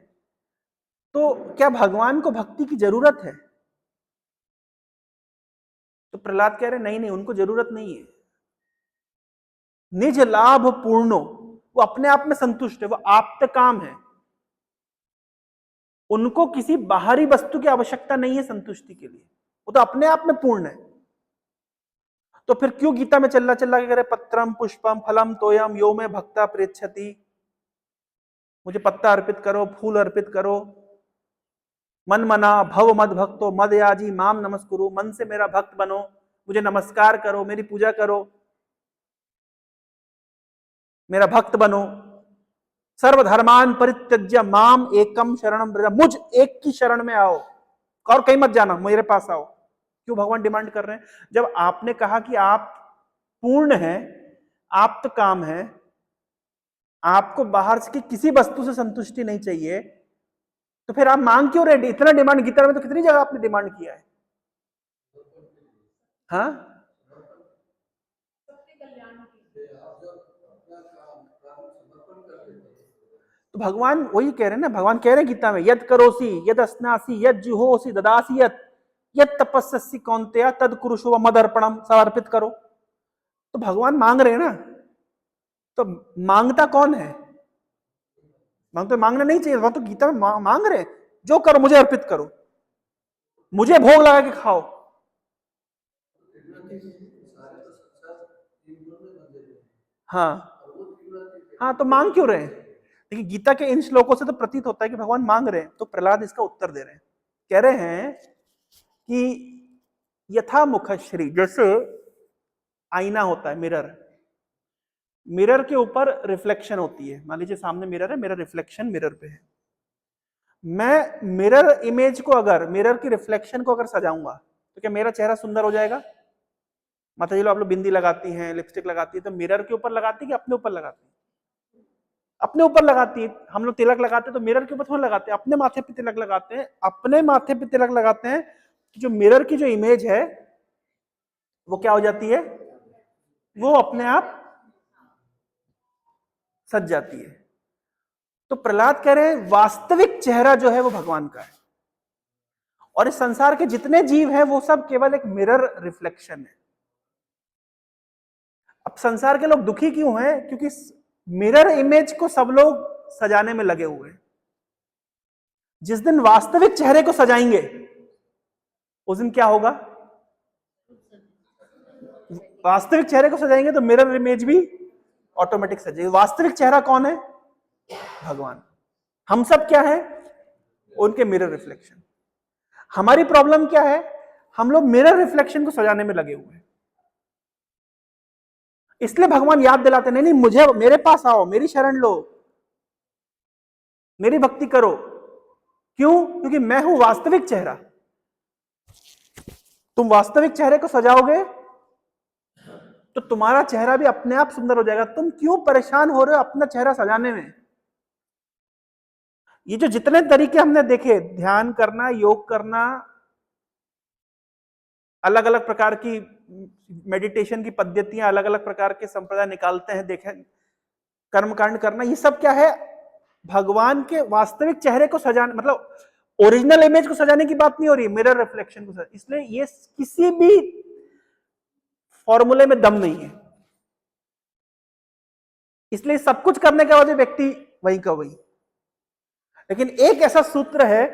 तो क्या भगवान को भक्ति की जरूरत है? तो प्रहलाद कह रहे नहीं नहीं, उनको जरूरत नहीं है। निज लाभ पूर्णो, वो अपने आप में संतुष्ट है, वो आप्त काम है, उनको किसी बाहरी वस्तु की आवश्यकता नहीं है संतुष्टि के लिए, वो तो अपने आप में पूर्ण है। तो फिर क्यों गीता में चल्ला चल्ला के करे पत्रम पुष्पम फलम तोयम यो में भक्ता प्रेच्छति, मुझे पत्ता अर्पित करो, फूल अर्पित करो, मन मना भव मद भक्तो मद याजी माम नमस्कुरु, मन से मेरा भक्त बनो, मुझे नमस्कार करो, मेरी पूजा करो, मेरा भक्त बनो। सर्वधर्मान परित्यज्य माम एकम शरणम व्रज, मुझ एक की शरण में आओ और कहीं मत जाना, मेरे पास आओ। क्यों भगवान डिमांड कर रहे हैं? जब आपने कहा कि आप पूर्ण हैं, आप तो काम है, आपको बाहर की किसी वस्तु से संतुष्टि नहीं चाहिए, तो फिर आप मांग क्यों रहे? इतना डिमांड गीता में तो कितनी जगह आपने डिमांड किया है। हाँ, तो भगवान वही कह रहे हैं ना, भगवान कह रहे हैं गीता में, यद करोसी यद अस्नासी यद जुहोसी ददासी यद तपस्सी कौन्तेय तद कुरुषो मद अर्पणम, समर्पित करो। तो भगवान मांग रहे हैं ना, तो मांगता कौन है? मांगना नहीं चाहिए, वहां तो गीता में मांग रहे हैं, जो करो मुझे अर्पित करो, मुझे भोग लगा के खाओ। हाँ हाँ, तो मांग क्यों रहे हैं? लेकिन गीता के इन श्लोकों से तो प्रतीत होता है कि भगवान मांग रहे हैं। तो प्रहलाद इसका उत्तर दे रहे हैं, कह रहे हैं कि यथा मुखश्री, जैसे आईना होता है, मिरर, मिरर के ऊपर रिफ्लेक्शन होती है। मान लीजिए सामने मिरर है, मेरा रिफ्लेक्शन मिरर पे है, मैं मिरर इमेज को अगर, मिरर की रिफ्लेक्शन को अगर सजाऊंगा, तो क्या मेरा चेहरा सुंदर हो जाएगा? माता जी लोग, आप लोग बिंदी लगाती हैं, लिपस्टिक लगाती है, तो मिरर के ऊपर लगाती है कि अपने ऊपर लगाती है? अपने ऊपर लगाती है। हम लोग तिलक लगाते हैं तो मिरर के ऊपर थोड़ा लगाते हैं, अपने माथे पे तिलक लगाते हैं, अपने माथे पे तिलक लगाते हैं कि जो मिरर की जो इमेज है वो क्या हो जाती है, वो अपने आप सज जाती है। तो प्रहलाद कह रहे हैं वास्तविक चेहरा जो है वो भगवान का है, और इस संसार के जितने जीव हैं वो सब केवल एक मिरर रिफ्लेक्शन है। अब संसार के लोग दुखी क्यों हैं? क्योंकि मिरर इमेज को सब लोग सजाने में लगे हुए हैं। जिस दिन वास्तविक चेहरे को सजाएंगे उस दिन क्या होगा? वास्तविक चेहरे को सजाएंगे तो मिरर इमेज भी ऑटोमेटिक सजेगी। वास्तविक चेहरा कौन है? भगवान। हम सब क्या है? उनके मिरर रिफ्लेक्शन। हमारी प्रॉब्लम क्या है? हम लोग मिरर रिफ्लेक्शन को सजाने में लगे हुए हैं। इसलिए भगवान याद दिलाते नहीं, नहीं मुझे, मेरे पास आओ, मेरी शरण लो, मेरी भक्ति करो। क्यों? क्योंकि मैं हूं वास्तविक चेहरा। तुम वास्तविक चेहरे को सजाओगे तो तुम्हारा चेहरा भी अपने आप सुंदर हो जाएगा। तुम क्यों परेशान हो रहे हो अपना चेहरा सजाने में? ये जो जितने तरीके हमने देखे, ध्यान करना, योग करना, अलग अलग प्रकार की मेडिटेशन की पद्धतियां, अलग अलग प्रकार के संप्रदाय निकालते हैं, देखें, कर्मकांड करना, ये सब क्या है? भगवान के वास्तविक चेहरे को सजाने, मतलब ओरिजिनल इमेज को सजाने की बात नहीं हो रही, मिरर रिफ्लेक्शन को सजाने। इसलिए ये किसी भी फॉर्मूले में दम नहीं है। इसलिए सब कुछ करने के बाद व्यक्ति वही का वही। लेकिन एक ऐसा सूत्र है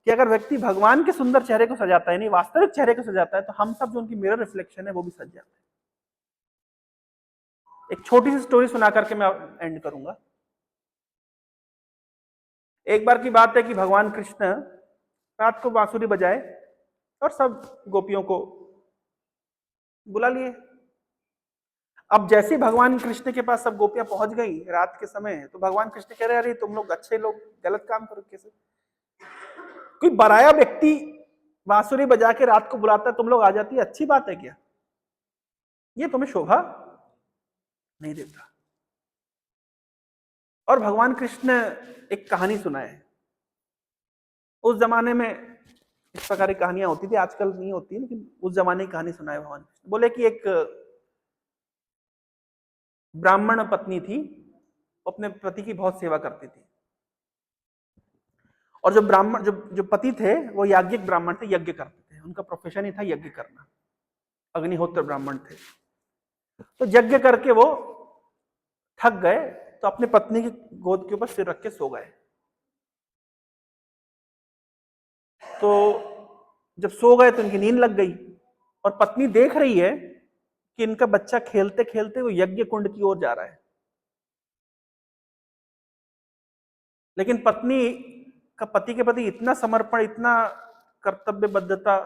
कि अगर व्यक्ति भगवान के सुंदर चेहरे को सजाता है, नहीं वास्तविक चेहरे को सजाता है, तो हम सब जो उनकी मिरर रिफ्लेक्शन है वो भी सज जाते हैं। एक छोटी सी स्टोरी सुना करके मैं एंड करूंगा। एक बार की बात है कि भगवान कृष्ण रात को बांसुरी बजाए और सब गोपियों को बुला लिए। अब जैसे ही भगवान कृष्ण के पास सब गोपियां पहुंच गई रात के समय, तो भगवान कृष्ण कह रहे अरे तुम लोग अच्छे लोग गलत काम करो कैसे? कोई बराया व्यक्ति बांसुरी बजा के रात को बुलाता है, तुम लोग आ जाती है, अच्छी बात है क्या? ये तुम्हें शोभा नहीं देता। और भगवान कृष्ण एक कहानी सुनाए। उस जमाने में इस प्रकार की कहानियां होती थी, आजकल नहीं होती, लेकिन उस जमाने की कहानी सुनाए भगवान कृष्ण। बोले कि एक ब्राह्मण पत्नी थी, अपने पति की बहुत सेवा करती थी। और जो ब्राह्मण जो पति थे वो याज्ञिक ब्राह्मण थे, यज्ञ करते थे, उनका प्रोफेशन ही था यज्ञ करना, अग्निहोत्र ब्राह्मण थे। तो यज्ञ करके वो थक गए, तो अपनी पत्नी की गोद के ऊपर सिर रख के सो गए। तो जब सो गए तो इनकी नींद लग गई, और पत्नी देख रही है कि इनका बच्चा खेलते खेलते वो यज्ञ कुंड की ओर जा रहा है। लेकिन पत्नी का पति के प्रति इतना समर्पण, इतना कर्तव्यबद्धता,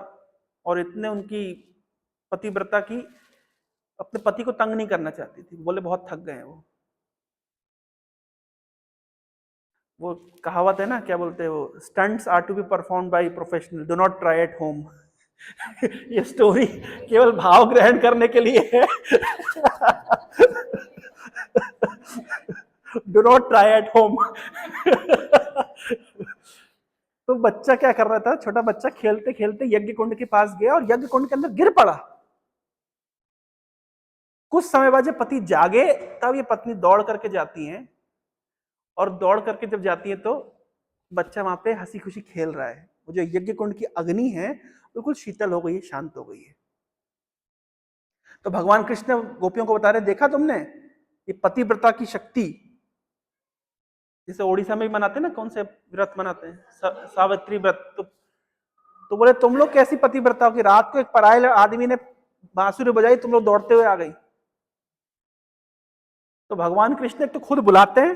और इतने उनकी पतिव्रता की अपने पति को तंग नहीं करना चाहती थी। बोले बहुत थक गए हैं वो कहावत है ना, क्या बोलते हैं वो, stunts are to be perform by professional, do not try at home. ये स्टोरी केवल भाव ग्रहण करने के लिए है। Do not try at home. तो बच्चा क्या कर रहा था, छोटा बच्चा खेलते खेलते यज्ञ कुंड के पास गया और यज्ञ कुंड के अंदर गिर पड़ा। कुछ समय बाद जब पति जागे, तब ये पत्नी दौड़ करके जाती है, और दौड़ करके जब जाती है तो बच्चा वहां पे हंसी खुशी खेल रहा है। वो जो यज्ञ कुंड की अग्नि है बिल्कुल शीतल हो गई है, शांत हो गई है। तो भगवान कृष्ण गोपियों को बता रहे, देखा तुमने ये पतिव्रता की शक्ति। जैसे ओडिशा में भी मनाते हैं ना, कौन से व्रत मनाते हैं, सावित्री व्रत। तो बोले तुम लोग कैसी पतिव्रता हो कि रात को एक पराये आदमी ने बांसुरी बजाई, तुम लोग दौड़ते हुए आ गई। तो भगवान कृष्ण एक तो खुद बुलाते हैं,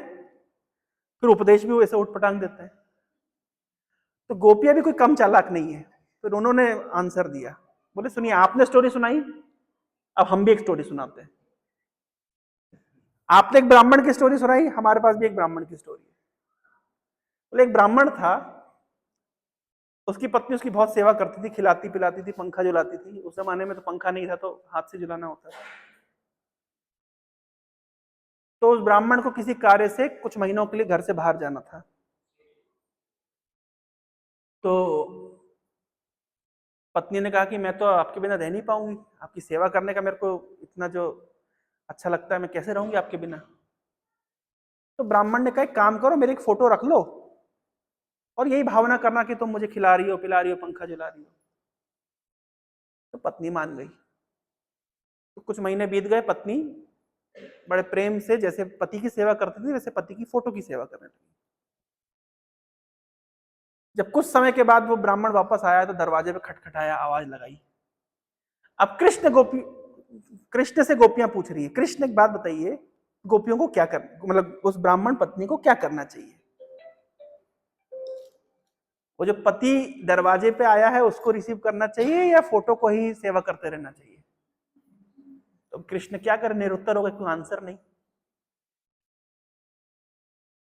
फिर उपदेश भी वैसे उठपटांग देते हैं। तो गोपियां भी कोई कम चालाक नहीं है, फिर उन्होंने आंसर दिया। बोले सुनिए, आपने स्टोरी सुनाई, अब हम भी एक स्टोरी सुनाते हैं। आपने एक ब्राह्मण की स्टोरी सुनाई, हमारे पास भी एक ब्राह्मण की स्टोरी है। बोले एक ब्राह्मण था, उसकी पत्नी उसकी बहुत सेवा करती थी, खिलाती पिलाती थी, पंखा झुलाती थी। उस जमाने में तो पंखा नहीं था, तो हाथ से झुलाना होता था। तो उस ब्राह्मण को किसी कार्य से कुछ महीनों के लिए घर से बाहर जाना था। तो पत्नी ने कहा कि मैं तो आपके बिना रह नहीं पाऊंगी, आपकी सेवा करने का मेरे को इतना जो अच्छा लगता है, मैं कैसे रहूंगी आपके बिना। तो ब्राह्मण ने कहा एक काम करो, मेरी एक फोटो रख लो और यही भावना करना कि तुम मुझे खिला रही हो, पिला रही हो, पंखा झुला रही हो। तो पत्नी मान गई। तो कुछ महीने बीत गए, पत्नी बड़े प्रेम से जैसे पति की सेवा करती थी, वैसे पति की फोटो की सेवा करने लगी। जब कुछ समय के बाद वो ब्राह्मण वापस आया तो दरवाजे पे खटखटाया, आवाज लगाई। अब कृष्ण से गोपियां पूछ रही है, कृष्ण एक बात बताइए, गोपियों को क्या करना, मतलब उस ब्राह्मण पत्नी को क्या करना चाहिए? वो जो पति दरवाजे पे आया है उसको रिसीव करना चाहिए, या फोटो को ही सेवा करते रहना चाहिए? तो कृष्ण क्या करे, निरुत्तर हो गए, कोई आंसर नहीं।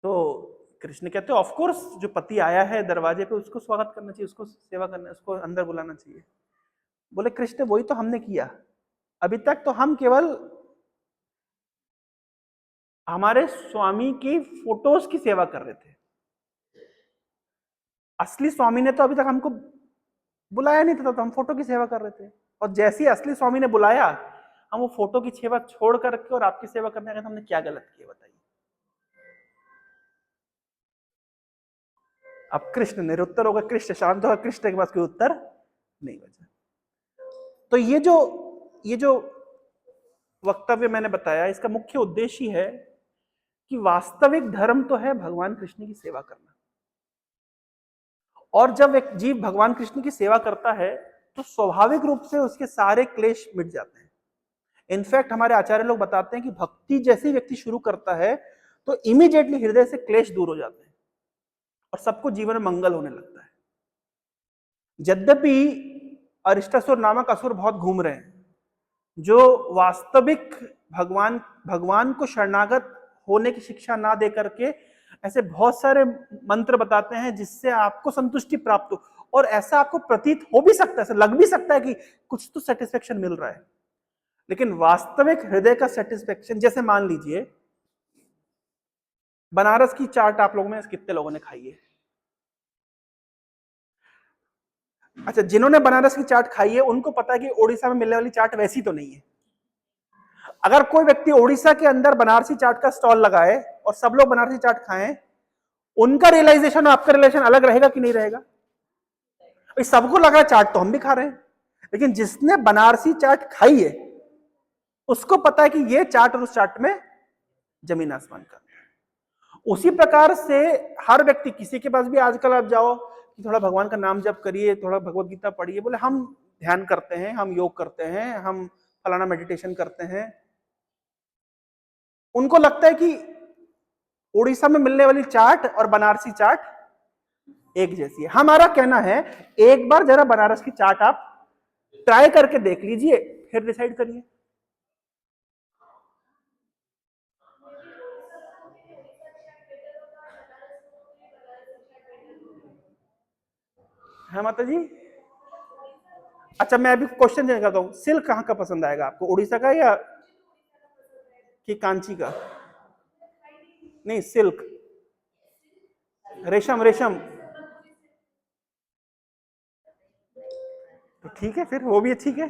तो कृष्ण कहते ऑफ कोर्स, जो पति आया है दरवाजे पे उसको स्वागत करना चाहिए, उसको सेवा करना, उसको अंदर बुलाना चाहिए। बोले कृष्ण वही तो हमने किया, अभी तक तो हम केवल हमारे स्वामी की फोटोज की सेवा कर रहे थे, असली स्वामी ने तो अभी तक हमको बुलाया नहीं था, तो हम फोटो की सेवा कर रहे थे। और जैसे ही असली स्वामी ने बुलाया, हम वो फोटो की सेवा छोड़ करके और आपकी सेवा करने का, हमने क्या गलत किया बताइए? अब कृष्ण निरुत्तर होगा, कृष्ण शांत होगा, कृष्ण के पास कोई उत्तर नहीं बचा। तो ये जो वक्तव्य मैंने बताया, इसका मुख्य उद्देश्य है कि वास्तविक धर्म तो है भगवान कृष्ण की सेवा करना। और जब एक जीव भगवान कृष्ण की सेवा करता है तो स्वाभाविक रूप से उसके सारे क्लेश मिट जाते हैं। इनफैक्ट हमारे आचार्य लोग बताते हैं कि भक्ति जैसे व्यक्ति शुरू करता है तो इमीडिएटली हृदय से क्लेश दूर हो जाते हैं और सबको जीवन में मंगल होने लगता है। यद्यपि अरिष्टासुर नामक असुर बहुत घूम रहे हैं, जो वास्तविक भगवान को शरणागत होने की शिक्षा ना दे करके ऐसे बहुत सारे मंत्र बताते हैं जिससे आपको संतुष्टि प्राप्त हो, और ऐसा आपको प्रतीत हो भी सकता है, ऐसा लग भी सकता है कि कुछ तो सेटिस्फेक्शन मिल रहा है, लेकिन वास्तविक हृदय का सेटिस्फेक्शन, जैसे मान लीजिए बनारस की चाट आप लोगों में कितने लोगों ने खाई है? अच्छा, जिन्होंने बनारस की चाट खाई है उनको पता है कि ओडिशा में मिलने वाली चाट वैसी तो नहीं है। अगर कोई व्यक्ति ओडिशा के अंदर बनारसी चाट का स्टॉल लगाए और सब लोग बनारसी चाट खाएं, उनका रियलाइजेशन और आपका रिलेशन अलग रहेगा कि नहीं रहेगा? सबको लग रहा है चाट तो हम भी खा रहे हैं, लेकिन जिसने बनारसी चाट खाई है उसको पता है कि ये चाट और उस चाट में जमीन आसमान का। उसी प्रकार से हर व्यक्ति, किसी के पास भी आजकल आप जाओ कि थोड़ा भगवान का नाम जप करिए, थोड़ा भगवत गीता पढ़िए, बोले हम ध्यान करते हैं, हम योग करते हैं, हम फलाना मेडिटेशन करते हैं। उनको लगता है कि उड़ीसा में मिलने वाली चाट और बनारसी चाट एक जैसी है। हमारा कहना है एक बार जरा बनारस की चाट आप ट्राई करके देख लीजिए, फिर डिसाइड करिए। है माता जी? अच्छा, मैं अभी क्वेश्चन चेंज करता हूँ, सिल्क कहाँ का पसंद आएगा आपको, उड़ीसा का या कि कांची का? नहीं, सिल्क, रेशम। रेशम तो ठीक है, फिर वो भी ठीक है।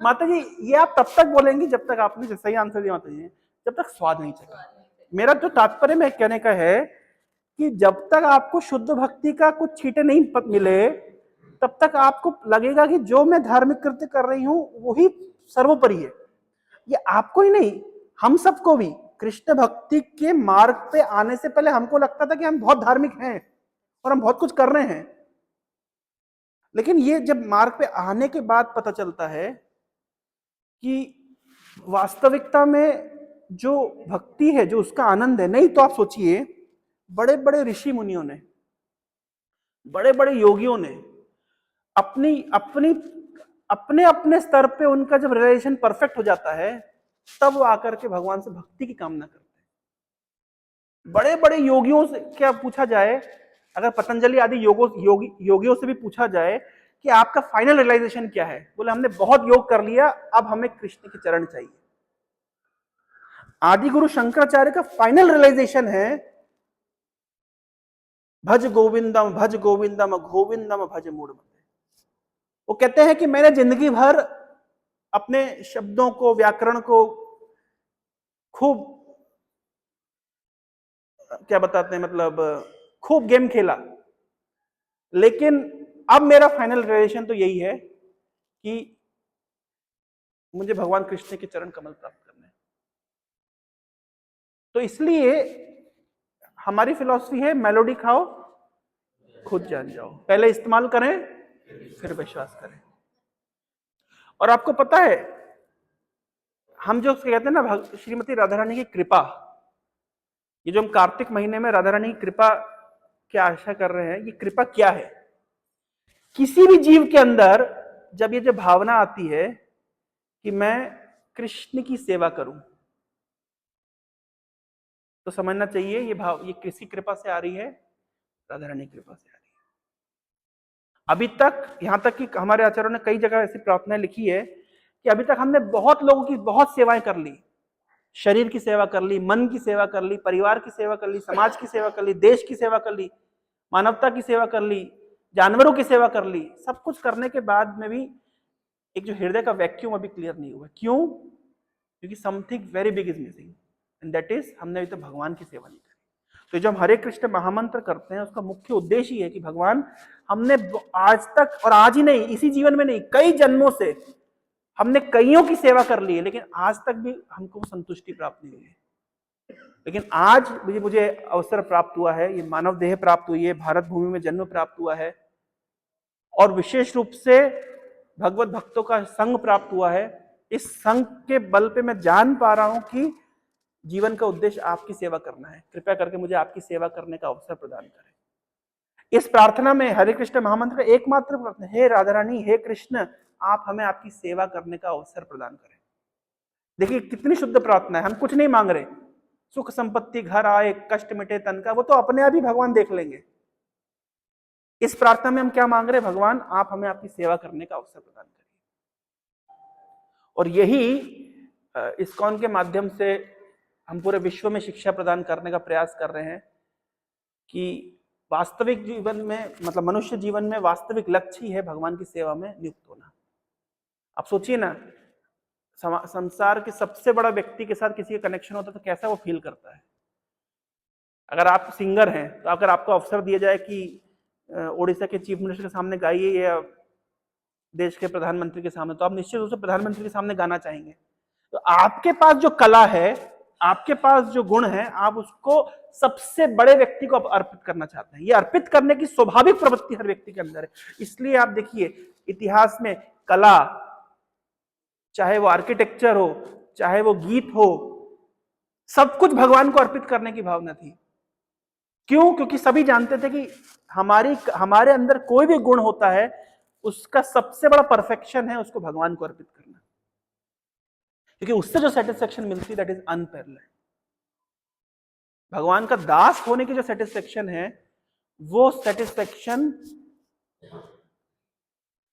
माता जी, ये आप तब तक बोलेंगी जब तक आपने सही आंसर दिया माता जी, जब तक स्वाद नहीं चखा। मेरा जो तात्पर्य में कहने का है कि जब तक आपको शुद्ध भक्ति का कुछ छींटे नहीं मिले, तब तक आपको लगेगा कि जो मैं धार्मिक कृत्य कर रही हूं वही सर्वोपरि है। ये आपको ही नहीं, हम सबको भी कृष्ण भक्ति के मार्ग पे आने से पहले हमको लगता था कि हम बहुत धार्मिक हैं और हम बहुत कुछ कर रहे हैं, लेकिन ये जब मार्ग पे आने के बाद पता चलता है कि वास्तविकता में जो भक्ति है, जो उसका आनंद है। नहीं तो आप सोचिए, बड़े बड़े ऋषि मुनियों ने, बड़े बड़े योगियों ने अपनी अपनी अपने अपने स्तर पे उनका जब रिलेशन परफेक्ट हो जाता है, तब वो आकर के भगवान से भक्ति की कामना करते हैं। बड़े बड़े योगियों से क्या पूछा जाए, अगर पतंजलि आदि योगियों से भी पूछा जाए कि आपका फाइनल रियलाइजेशन क्या है, बोले हमने बहुत योग कर लिया, अब हमें कृष्ण के चरण चाहिए। आदि गुरु शंकराचार्य का फाइनल रियलाइजेशन है भज गोविंदम भज गोविंदम गोविंदम भज मूढ़ मते। वो कहते हैं कि मैंने जिंदगी भर अपने शब्दों को, व्याकरण को खूब, क्या बताते हैं, मतलब खूब गेम खेला, लेकिन अब मेरा फाइनल रियलाइजेशन तो यही है कि मुझे भगवान कृष्ण के चरण कमल प्राप्त करने हैं। तो इसलिए हमारी फिलॉसफी है, मेलोडी खाओ खुद जान जाओ, पहले इस्तेमाल करें फिर विश्वास करें। और आपको पता है, हम जो कहते हैं ना श्रीमती राधा रानी की कृपा, ये जो हम कार्तिक महीने में राधा रानी की कृपा की आशा कर रहे हैं, ये कृपा क्या है? किसी भी जीव के अंदर जब ये जो भावना आती है कि मैं कृष्ण की सेवा करूं, तो समझना चाहिए ये भाव, ये किसी कृपा से आ रही है? राधा रानी की कृपा से आ रही है। अभी तक, यहां तक कि हमारे आचार्यों ने कई जगह ऐसी प्रार्थनाएं लिखी है कि अभी तक हमने बहुत लोगों की बहुत सेवाएं कर ली, शरीर की सेवा कर ली, मन की सेवा कर ली, परिवार की सेवा कर ली, समाज की सेवा कर ली, देश की सेवा कर ली, मानवता की सेवा कर ली, जानवरों की सेवा कर ली। सब कुछ करने के बाद में भी एक जो हृदय का वैक्यूम अभी क्लियर नहीं हुआ। क्यों? क्योंकि something very big is missing, and that is हमने अभी तक भगवान की सेवा नहीं करी। तो जब हम हरे कृष्ण महामंत्र करते हैं, उसका मुख्य उद्देश्य ही है कि भगवान, हमने आज तक, और आज ही नहीं, इसी जीवन में नहीं, कई जन्मों से हमने कईयों की सेवा कर ली है, लेकिन आज तक भी हमको संतुष्टि प्राप्त नहीं हुई है। लेकिन आज मुझे अवसर प्राप्त हुआ है, ये मानव देह प्राप्त हुई है, भारत भूमि में जन्म प्राप्त हुआ है, और विशेष रूप से भगवत भक्तों का संग प्राप्त हुआ है। इस संग के बल पे मैं जान पा रहा हूं कि जीवन का उद्देश्य आपकी सेवा करना है। कृपया करके मुझे आपकी सेवा करने का अवसर प्रदान करें। इस प्रार्थना में हरे कृष्ण महामंत्र का एकमात्र प्रार्थना, हे राधा रानी, हे कृष्ण, आप हमें आपकी सेवा करने का अवसर प्रदान करें। देखिए कितनी शुद्ध प्रार्थना है, हम कुछ नहीं मांग रहे, सुख संपत्ति, घर आए, कष्ट मिटे तन का, वो तो अपने आप ही भगवान देख लेंगे। इस प्रार्थना में हम क्या मांग रहे हैं, भगवान आप हमें आपकी सेवा करने का अवसर प्रदान करें। और यही इस्कॉन के माध्यम से हम पूरे विश्व में शिक्षा प्रदान करने का प्रयास कर रहे हैं कि वास्तविक जीवन में, मतलब मनुष्य जीवन में वास्तविक लक्ष्य ही है भगवान की सेवा में नियुक्त होना। आप सोचिए ना, संसार के सबसे बड़ा व्यक्ति के साथ किसी का कनेक्शन होता है तो कैसा वो फील करता है। अगर आप सिंगर हैं तो अगर आपको अवसर दिया जाए कि ओडिशा के चीफ मिनिस्टर के सामने गाइए या देश के प्रधानमंत्री के सामने, तो आप निश्चित रूप से प्रधानमंत्री के सामने गाना चाहेंगे। तो आपके पास जो कला है, आपके पास जो गुण है, आप उसको सबसे बड़े व्यक्ति को अर्पित करना चाहते हैं। ये अर्पित करने की स्वाभाविक प्रवृत्ति हर व्यक्ति के अंदर है। इसलिए आप देखिए इतिहास में कला, चाहे वो आर्किटेक्चर हो, चाहे वो गीत हो, सब कुछ भगवान को अर्पित करने की भावना थी। क्यों? क्योंकि सभी जानते थे कि हमारे अंदर कोई भी गुण होता है, उसका सबसे बड़ा परफेक्शन है उसको भगवान को अर्पित करना, क्योंकि उससे जो सेटिस्फेक्शन मिलती है दैट इज अनपैरेलल्ड। भगवान का दास होने की जो सेटिस्फेक्शन है, वो सेटिस्फेक्शन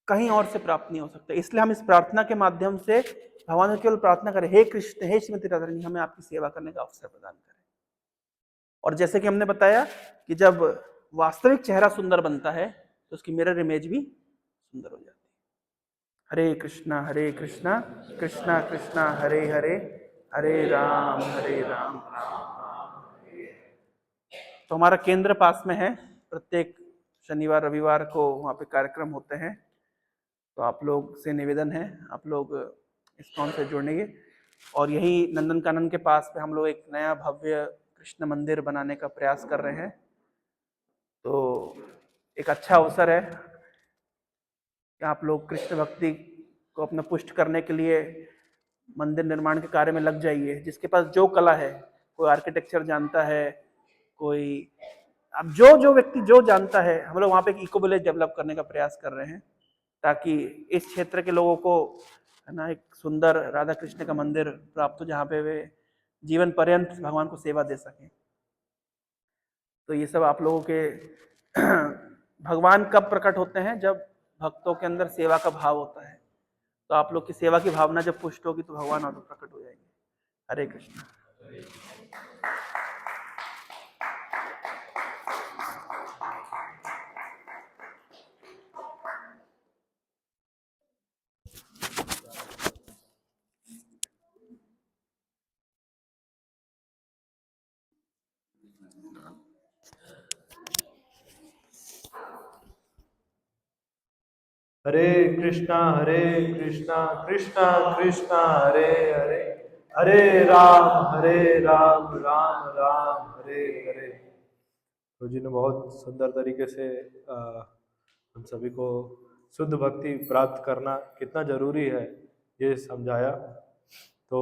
कहीं और से प्राप्त नहीं हो सकता। इसलिए हम इस प्रार्थना के माध्यम से भगवान से केवल प्रार्थना करें, हे कृष्ण, हे श्रीमती राधा रानी, हमें आपकी सेवा करने का अवसर प्रदान करें। और जैसे कि हमने बताया कि जब वास्तविक चेहरा सुंदर बनता है तो उसकी मिरर इमेज भी सुंदर हो जाती है। हरे कृष्णा कृष्णा कृष्णा हरे हरे, हरे राम राम राम हरे। तो हमारा केंद्र पास में है, प्रत्येक शनिवार रविवार को वहाँ पे कार्यक्रम होते हैं। तो आप लोग से निवेदन है, आप लोग इस्कॉन से जुड़ेंगे। और यही नंदन कानन के पास पे हम लोग एक नया भव्य कृष्ण मंदिर बनाने का प्रयास कर रहे हैं। तो एक अच्छा अवसर है कि आप लोग कृष्ण भक्ति को अपना पुष्ट करने के लिए मंदिर निर्माण के कार्य में लग जाइए। जिसके पास जो कला है, कोई आर्किटेक्चर जानता है, कोई अब जो व्यक्ति जो जानता है, हम लोग वहाँ पे एक इको विलेज डेवलप करने का प्रयास कर रहे हैं ताकि इस क्षेत्र के लोगों को है ना एक सुंदर राधा कृष्ण का मंदिर प्राप्त हो, जहाँ पे वे जीवन पर्यंत भगवान को सेवा दे सकें। तो ये सब आप लोगों के भगवान कब प्रकट होते हैं? जब भक्तों के अंदर सेवा का भाव होता है। तो आप लोग की सेवा की भावना जब पुष्ट होगी तो भगवान और प्रकट हो जाएंगे। हरे कृष्ण।
हरे कृष्णा कृष्णा कृष्णा हरे हरे, हरे राम राम राम हरे हरे। तो जी ने बहुत सुंदर तरीके से हम सभी को शुद्ध भक्ति प्राप्त करना कितना जरूरी है ये समझाया। तो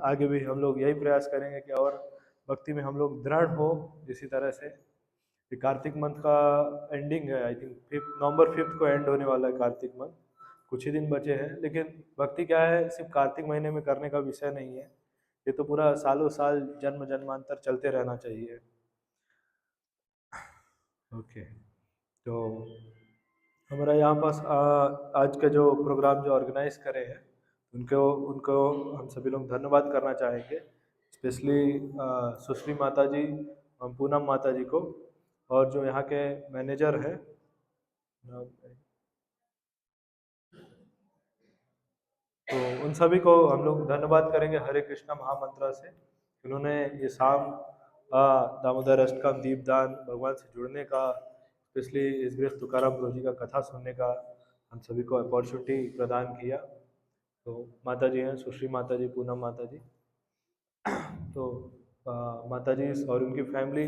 आगे भी हम लोग यही प्रयास करेंगे कि और भक्ति में हम लोग दृढ़ हो। इसी तरह से कार्तिक मंथ का एंडिंग है, आई थिंक नवंबर 5 को एंड होने वाला है कार्तिक मंथ। कुछ ही दिन बचे हैं, लेकिन भक्ति क्या है, सिर्फ कार्तिक महीने में करने का विषय नहीं है, ये तो पूरा सालों साल जन्म जन्मांतर चलते रहना चाहिए। ओके, तो हमारा यहाँ पास आज का जो प्रोग्राम जो ऑर्गेनाइज करे हैं उनको हम सभी लोग धन्यवाद करना चाहेंगे, स्पेशली सुश्री माता जी, पूनम माता जी को, और जो यहाँ के मैनेजर हैं तो उन सभी को हम लोग धन्यवाद करेंगे हरे कृष्णा महामंत्रा से। उन्होंने ये शाम दामोदर अष्टकम दीपदान भगवान से जुड़ने का, स्पेशली इस गृहस्थ तुकाराम गुरु जी का कथा सुनने का हम सभी को अपॉर्चुनिटी प्रदान किया। तो माता जी हैं, सुश्री माता जी, पूनम माता जी, तो माता जी और उनकी फैमिली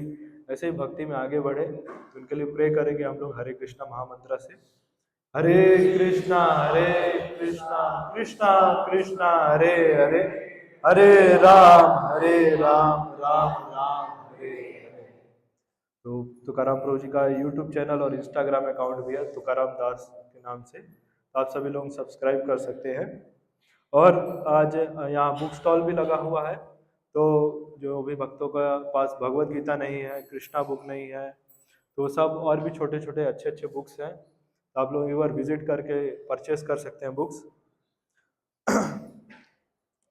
ऐसे ही भक्ति में आगे बढ़े, तो उनके लिए प्रे करेंगे हम लोग हरे कृष्णा महामंत्र से। हरे कृष्णा कृष्णा कृष्णा हरे हरे, हरे राम राम राम हरे हरे। तो तुकाराम प्रभु जी का यूट्यूब चैनल और इंस्टाग्राम अकाउंट भी है तुकाराम दास के नाम से, तो आप सभी लोग सब्सक्राइब कर सकते हैं। और आज यहाँ बुक स्टॉल भी लगा हुआ है, तो जो भी भक्तों का पास भगवत गीता नहीं है, कृष्णा बुक नहीं है, तो सब और भी छोटे छोटे अच्छे अच्छे बुक्स हैं, तो आप लोग एक बार विजिट करके परचेस कर सकते हैं बुक्स।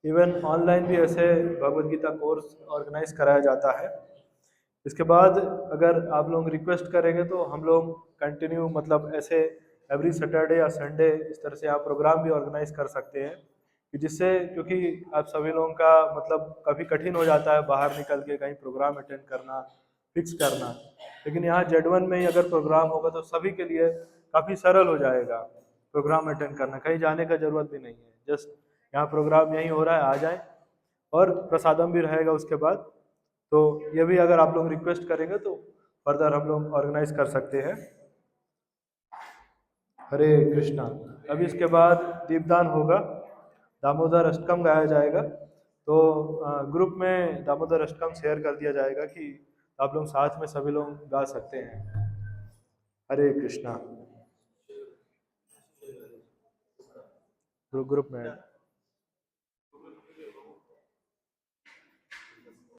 इवन ऑनलाइन भी ऐसे भगवत गीता कोर्स ऑर्गेनाइज कराया जाता है। इसके बाद अगर आप लोग रिक्वेस्ट करेंगे तो हम लोग कंटिन्यू मतलब ऐसे एवरी सैटरडे या संडे इस तरह से आप प्रोग्राम भी ऑर्गेनाइज कर सकते हैं, कि जिससे क्योंकि आप सभी लोगों का मतलब कभी कठिन हो जाता है बाहर निकल के कहीं प्रोग्राम अटेंड करना, फिक्स करना, लेकिन यहाँ जेड1 में ही अगर प्रोग्राम होगा तो सभी के लिए काफ़ी सरल हो जाएगा प्रोग्राम अटेंड करना, कहीं जाने का जरूरत भी नहीं है, जस्ट यहाँ प्रोग्राम यहीं हो रहा है, आ जाए, और प्रसादम भी रहेगा उसके बाद। तो ये भी अगर आप लोग रिक्वेस्ट करेंगे तो फर्दर हम लोग ऑर्गेनाइज कर सकते हैं। हरे कृष्णा। अभी इसके बाद दीपदान होगा, दामोदर अष्टकम गाया जाएगा, तो ग्रुप में दामोदर अष्टकम शेयर कर दिया जाएगा कि आप लोग साथ में सभी लोग गा सकते हैं। हरे कृष्णा। ग्रुप में